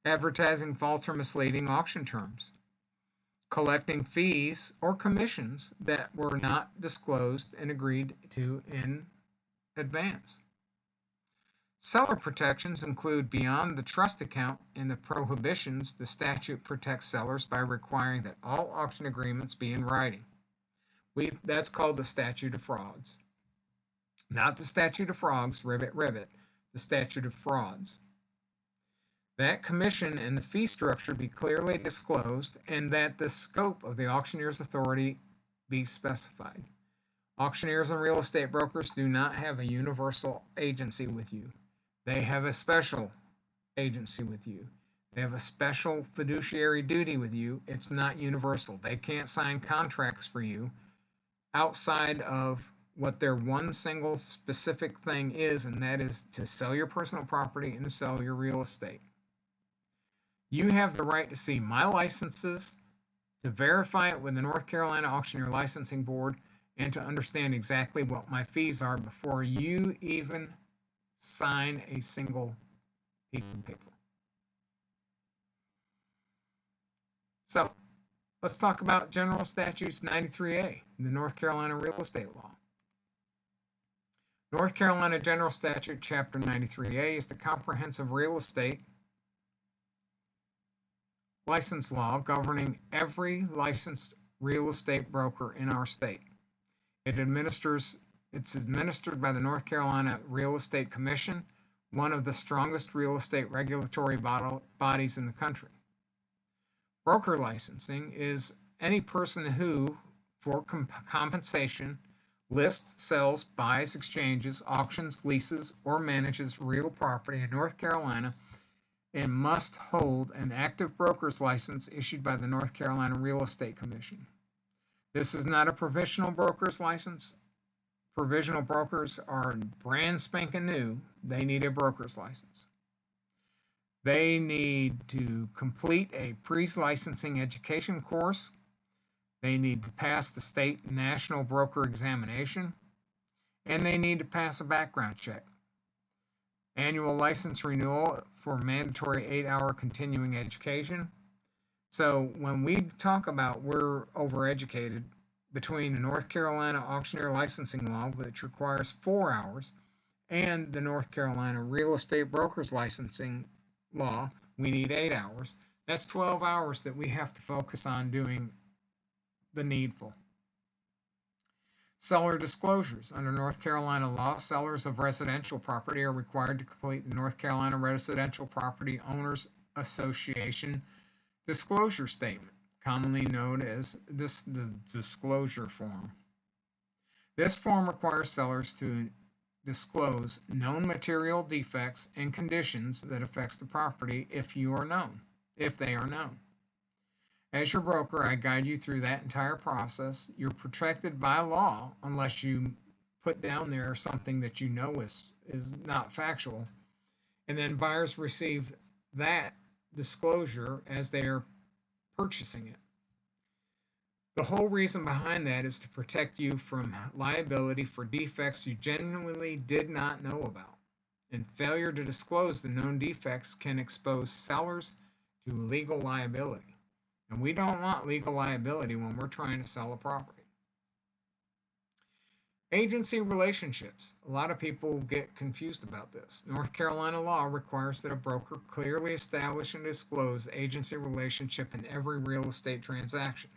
Advertising false or misleading auction terms, collecting fees or commissions that were not disclosed and agreed to in advance. Seller protections include beyond the trust account and the prohibitions. The statute protects sellers by requiring that all auction agreements be in writing. That's called the statute of frauds. Not the statute of frogs, ribbit, ribbit, the statute of frauds. That commission and the fee structure be clearly disclosed, and that the scope of the auctioneer's authority be specified. Auctioneers and real estate brokers do not have a universal agency with you. They have a special agency with you. They have a special fiduciary duty with you. It's not universal. They can't sign contracts for you outside of what their one single specific thing is, and that is to sell your personal property and to sell your real estate. You have the right to see my licenses, to verify it with the North Carolina Auctioneer Licensing Board, and to understand exactly what my fees are before you even sign a single piece of paper. So let's talk about General Statutes 93A, the North Carolina Real Estate Law. North Carolina General Statute Chapter 93A is the comprehensive real estate license law governing every licensed real estate broker in our state. It's administered by the North Carolina Real Estate Commission, one of the strongest real estate regulatory bodies in the country. Broker licensing is any person who, for compensation, lists, sells, buys, exchanges, auctions, leases, or manages real property in North Carolina and must hold an active broker's license issued by the North Carolina Real Estate Commission. This is not a provisional broker's license. Provisional brokers are brand spanking new. They need a broker's license. They need to complete a pre-licensing education course. They need to pass the state and national broker examination. And they need to pass a background check. Annual license renewal for mandatory 8-hour continuing education. So when we talk about we're overeducated, between the North Carolina Auctioneer Licensing Law, which requires 4 hours, and the North Carolina Real Estate Brokers Licensing Law, we need 8 hours. That's 12 hours that we have to focus on doing the needful. Seller disclosures. Under North Carolina law, sellers of residential property are required to complete the North Carolina Residential Property Owners Association Disclosure statement, commonly known as the disclosure form. This form requires sellers to disclose known material defects and conditions that affects the property if they are known. As your broker, I guide you through that entire process. You're protected by law unless you put down there something that you know is not factual. And then buyers receive that disclosure as they are purchasing it. The whole reason behind that is to protect you from liability for defects you genuinely did not know about. And failure to disclose the known defects can expose sellers to legal liability. And we don't want legal liability when we're trying to sell a property. Agency relationships. A lot of people get confused about this. North Carolina law requires that a broker clearly establish and disclose agency relationship in every real estate transaction.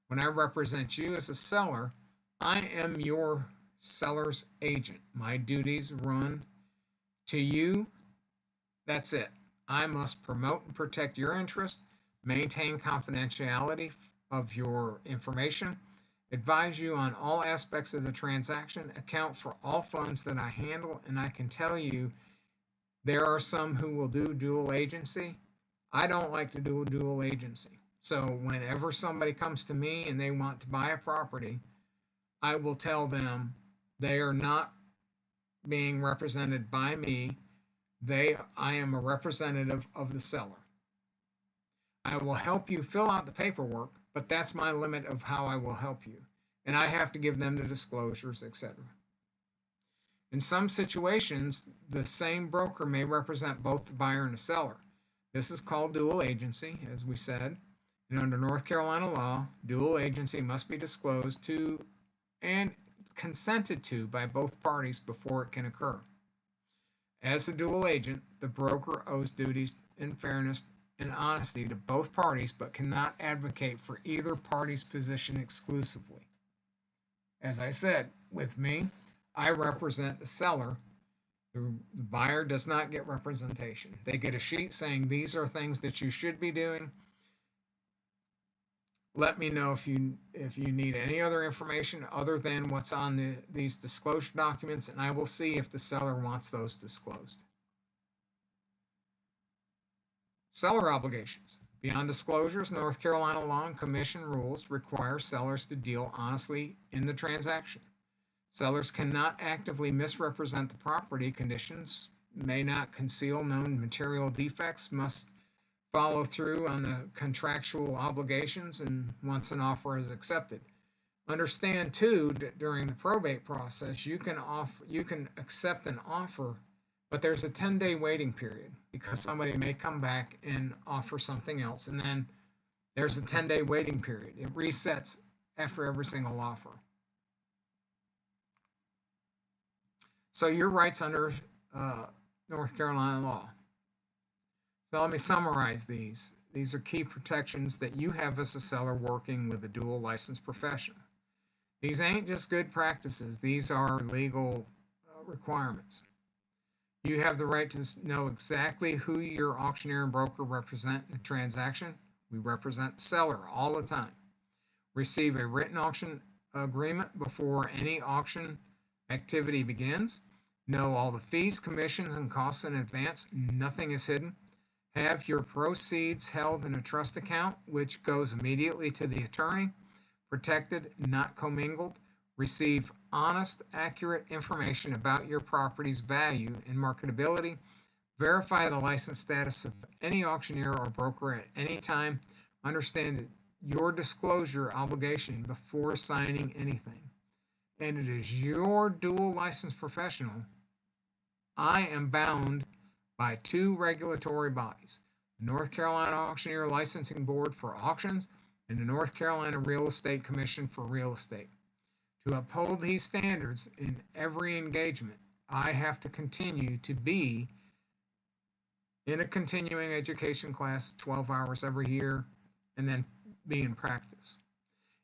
When I represent you as a seller, I am your seller's agent. My duties run to you. That's it. I must promote and protect your interest, maintain confidentiality of your information, advise you on all aspects of the transaction, account for all funds that I handle, and I can tell you there are some who will do dual agency. I don't like to do a dual agency. So whenever somebody comes to me and they want to buy a property, I will tell them they are not being represented by me. I am a representative of the seller. I will help you fill out the paperwork, but that's my limit of how I will help you. And I have to give them the disclosures, etc. In some situations, the same broker may represent both the buyer and the seller. This is called dual agency, as we said. And under North Carolina law, dual agency must be disclosed to and consented to by both parties before it can occur. As a dual agent, the broker owes duties in fairness and honesty to both parties, but cannot advocate for either party's position exclusively. As I said, with me, I represent the seller. The buyer does not get representation. They get a sheet saying these are things that you should be doing. Let me know if you need any other information other than what's on these disclosure documents, and I will see if the seller wants those disclosed. Seller obligations. Beyond disclosures, North Carolina law and commission rules require sellers to deal honestly in the transaction. Sellers cannot actively misrepresent the property conditions, may not conceal known material defects, must follow through on the contractual obligations, and once an offer is accepted. Understand too, during the probate process, you can accept an offer, but there's a 10-day waiting period because somebody may come back and offer something else, and then there's a 10-day waiting period. It resets after every single offer. So your rights under North Carolina law. So let me summarize these. These are key protections that you have as a seller working with a dual licensed professional. These ain't just good practices. These are legal requirements. You have the right to know exactly who your auctioneer and broker represent in the transaction. We represent the seller all the time. Receive a written auction agreement before any auction activity begins. Know all the fees, commissions, and costs in advance. Nothing is hidden. Have your proceeds held in a trust account, which goes immediately to the attorney. Protected, not commingled. Receive honest, accurate information about your property's value and marketability. Verify the license status of any auctioneer or broker at any time. Understand your disclosure obligation before signing anything. And it is your dual licensed professional. I am bound by two regulatory bodies, the North Carolina Auctioneer Licensing Board for auctions and the North Carolina Real Estate Commission for real estate. To uphold these standards in every engagement, I have to continue to be in a continuing education class 12 hours every year and then be in practice.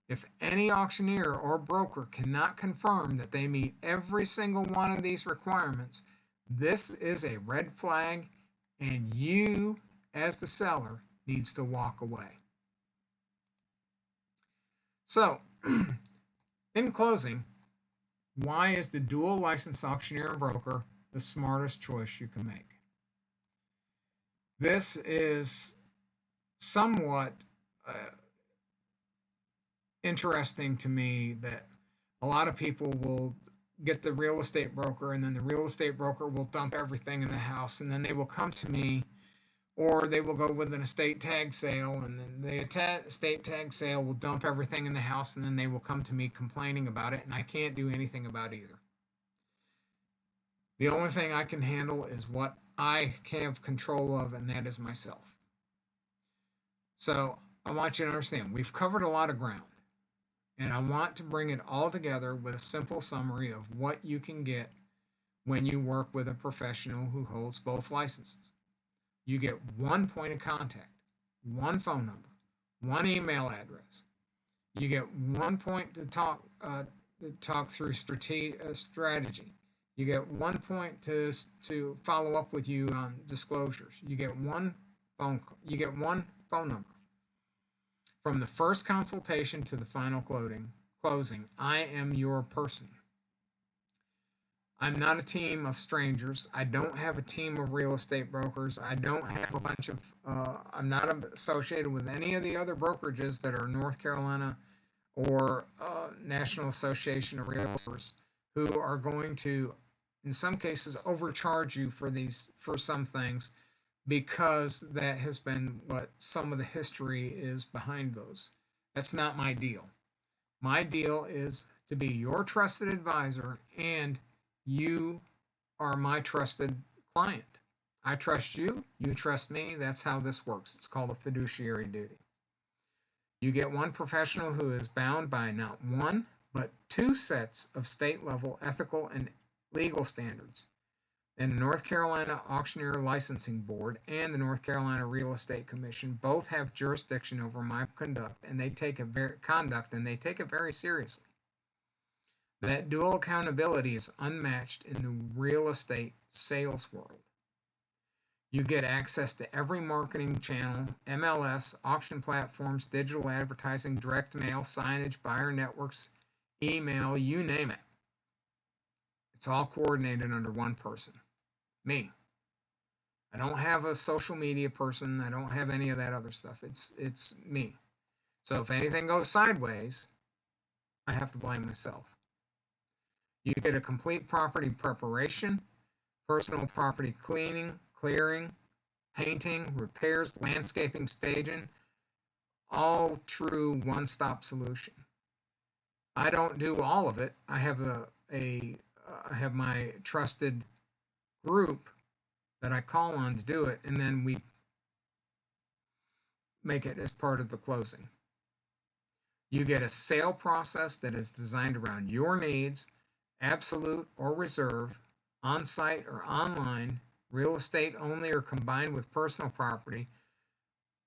If any auctioneer or broker cannot confirm that they meet every single one of these requirements, this is a red flag, and you, as the seller, needs to walk away. So, in closing, why is the dual license auctioneer and broker the smartest choice you can make? This is somewhat interesting to me that a lot of people will get the real estate broker, and then the real estate broker will dump everything in the house, and then they will come to me, or they will go with an estate tag sale, and then the estate tag sale will dump everything in the house, and then they will come to me complaining about it, and I can't do anything about either. The only thing I can handle is what I have control of, and that is myself. So I want you to understand, we've covered a lot of ground, and I want to bring it all together with a simple summary of what you can get when you work with a professional who holds both licenses. You get one point of contact, one phone number, one email address. You get one point to talk through strategy. You get one point to follow up with you on disclosures. You get one phone number. From the first consultation to the final closing, I am your person. I'm not a team of strangers. I don't have a team of real estate brokers. I don't have a bunch of, I'm not associated with any of the other brokerages that are North Carolina or National Association of Realtors, who are going to, in some cases, overcharge you for some things, because that has been what some of the history is behind those. That's not my deal. My deal is to be your trusted advisor, and you are my trusted client. I trust you, you trust me. That's how this works. It's called a fiduciary duty. You get one professional who is bound by not one, but two sets of state level ethical and legal standards. And the North Carolina Auctioneer Licensing Board and the North Carolina Real Estate Commission both have jurisdiction over my conduct, and they take it very seriously. That dual accountability is unmatched in the real estate sales world. You get access to every marketing channel, MLS, auction platforms, digital advertising, direct mail, signage, buyer networks, email, you name it. It's all coordinated under one person, me. I don't have a social media person. I don't have any of that other stuff. It's me. So if anything goes sideways, I have to blame myself. You get a complete property preparation, personal property cleaning, clearing, painting, repairs, landscaping, staging, all true one-stop solution. I don't do all of it. I have I have my trusted group that I call on to do it, and then we make it as part of the closing. You get a sale process that is designed around your needs, absolute or reserve, on-site or online, real estate only or combined with personal property.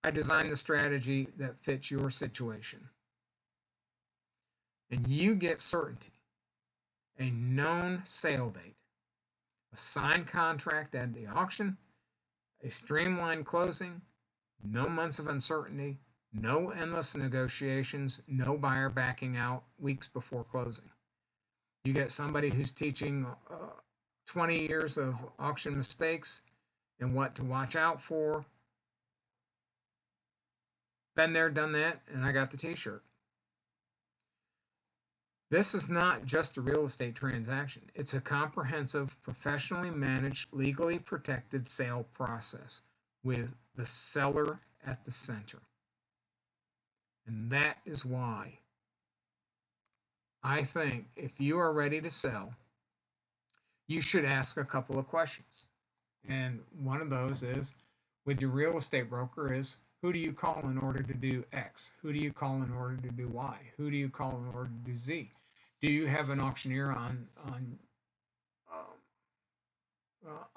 I designed the strategy that fits your situation. And you get certainty, a known sale date, a signed contract at the auction, a streamlined closing, no months of uncertainty, no endless negotiations, no buyer backing out weeks before closing. You get somebody who's teaching 20 years of auction mistakes and what to watch out for. Been there, done that, and I got the t-shirt. This is not just a real estate transaction. It's a comprehensive, professionally managed, legally protected sale process with the seller at the center. And that is why I think if you are ready to sell, you should ask a couple of questions. And one of those is, with your real estate broker, is who do you call in order to do X? Who do you call in order to do Y? Who do you call in order to do Z? Do you have an auctioneer on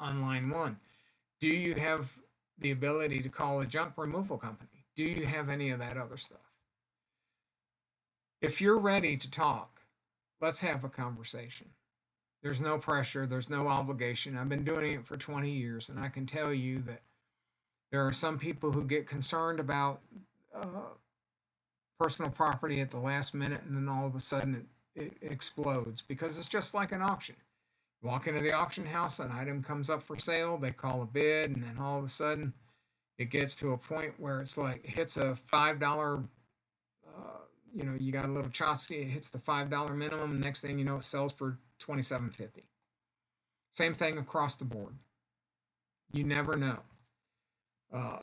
line one? Do you have the ability to call a junk removal company? Do you have any of that other stuff? If you're ready to talk, let's have a conversation. There's no pressure. There's no obligation. I've been doing it for 20 years, and I can tell you that There are some people who get concerned about uh, personal property at the last minute, and then all of a sudden it explodes because it's just like an auction. Walk into the auction house, an item comes up for sale, they call a bid, and then all of a sudden it gets to a point where it's like hits a $5. You got a little Chosky, it hits the $5 minimum. Next thing you know, it sells for $27.50. Same thing across the board. You never know. Uh,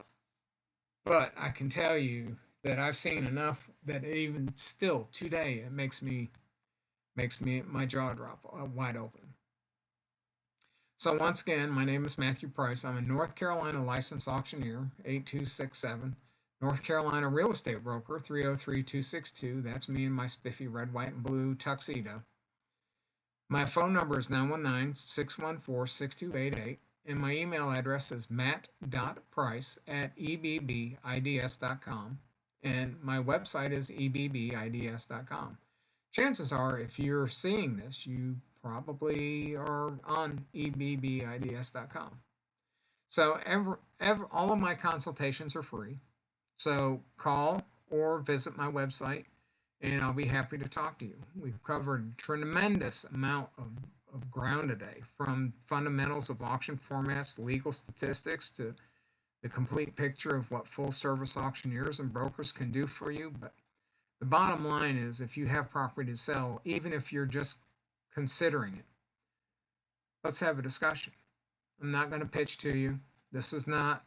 but I can tell you that I've seen enough that even still today it makes me my jaw drop wide open. So once again, my name is Matthew Price. I'm a North Carolina licensed auctioneer, 8267. North Carolina real estate broker, 303262. That's me in my spiffy red, white, and blue tuxedo. My phone number is 919-614-6288. And my email address is matt.price@ebbids.com. And my website is ebbids.com. Chances are, if you're seeing this, you probably are on ebbids.com. So all of my consultations are free. So call or visit my website, and I'll be happy to talk to you. We've covered a tremendous amount of ground today, from fundamentals of auction formats, legal statistics, to the complete picture of what full service auctioneers and brokers can do for you. But the bottom line is, if you have property to sell, even if you're just considering it, let's have a discussion. I'm not going to pitch to you. This is not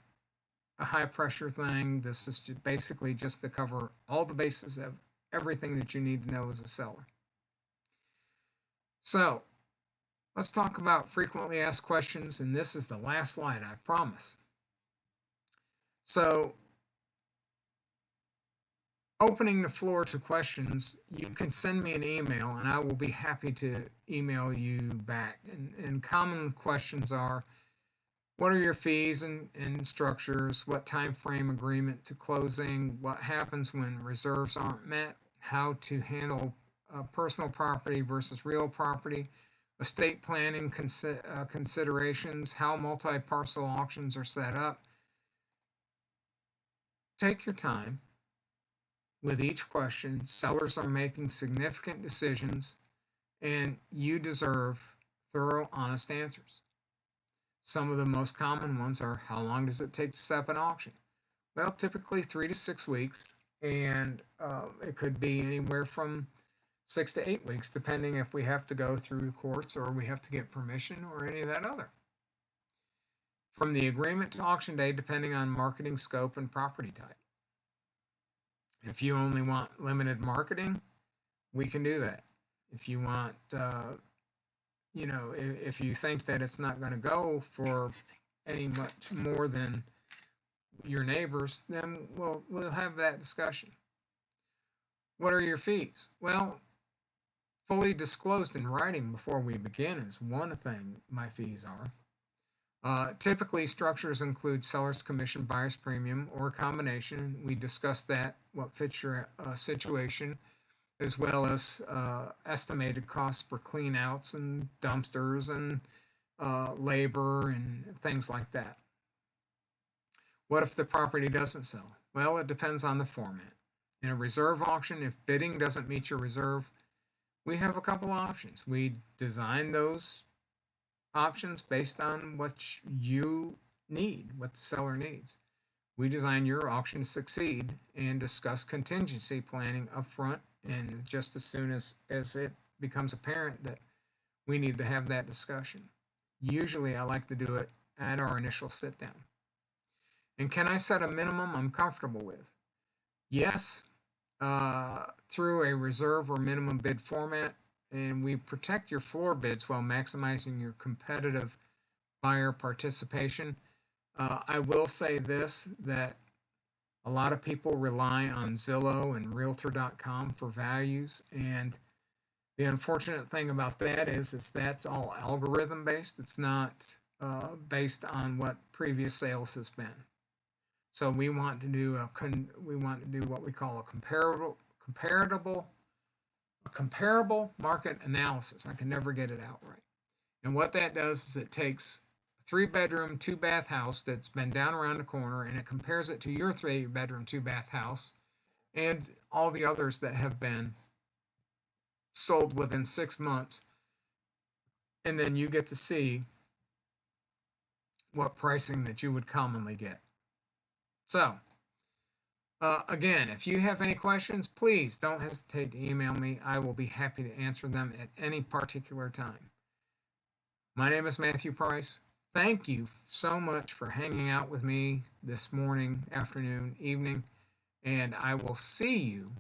a high pressure thing. This is basically just to cover all the bases of everything that you need to know as a seller. So let's talk about frequently asked questions, and this is the last slide, I promise. So opening the floor to questions, you can send me an email and I will be happy to email you back. And common questions are, what are your fees and structures? What time frame agreement to closing? What happens when reserves aren't met? How to handle personal property versus real property? Estate planning considerations? How multi-parcel auctions are set up? Take your time with each question. Sellers are making significant decisions, and you deserve thorough, honest answers. Some of the most common ones are, how long does it take to set up an auction? Well, typically 3 to 6 weeks, and it could be anywhere from 6 to 8 weeks, depending if we have to go through courts or we have to get permission or any of that other. From the agreement to auction day, depending on marketing scope and property type. If you only want limited marketing, we can do that. If you want if you think that it's not going to go for any much more than your neighbors, then we'll have that discussion. What are your fees? Well, fully disclosed in writing before we begin is one thing my fees are. Typically, structures include seller's commission, buyer's premium, or a combination. We discussed that, what fits your situation, as well as estimated costs for clean outs and dumpsters and labor and things like that. What if the property doesn't sell? Well, it depends on the format. In a reserve auction, if bidding doesn't meet your reserve, we have a couple options. We design those options based on what you need, what the seller needs. We design your auction to succeed and discuss contingency planning up front, and just as soon as it becomes apparent that we need to have that discussion. Usually I like to do it at our initial sit down. And can I set a minimum I'm comfortable with? Yes, through a reserve or minimum bid format, and we protect your floor bids while maximizing your competitive buyer participation. I will say this, that a lot of people rely on Zillow and Realtor.com for values, and the unfortunate thing about that is that's all algorithm based. It's not based on what previous sales has been. So we want to do what we call a comparable market analysis. I can never get it out right. And what that does is it takes 3-bedroom, 2-bath house that's been down around the corner, and it compares it to your 3-bedroom, 2-bath house and all the others that have been sold within 6 months. And then you get to see what pricing that you would commonly get. So, again, if you have any questions, please don't hesitate to email me. I will be happy to answer them at any particular time. My name is Matthew Price. Thank you so much for hanging out with me this morning, afternoon, evening, and I will see you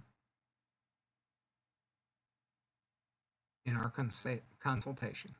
in our consultation.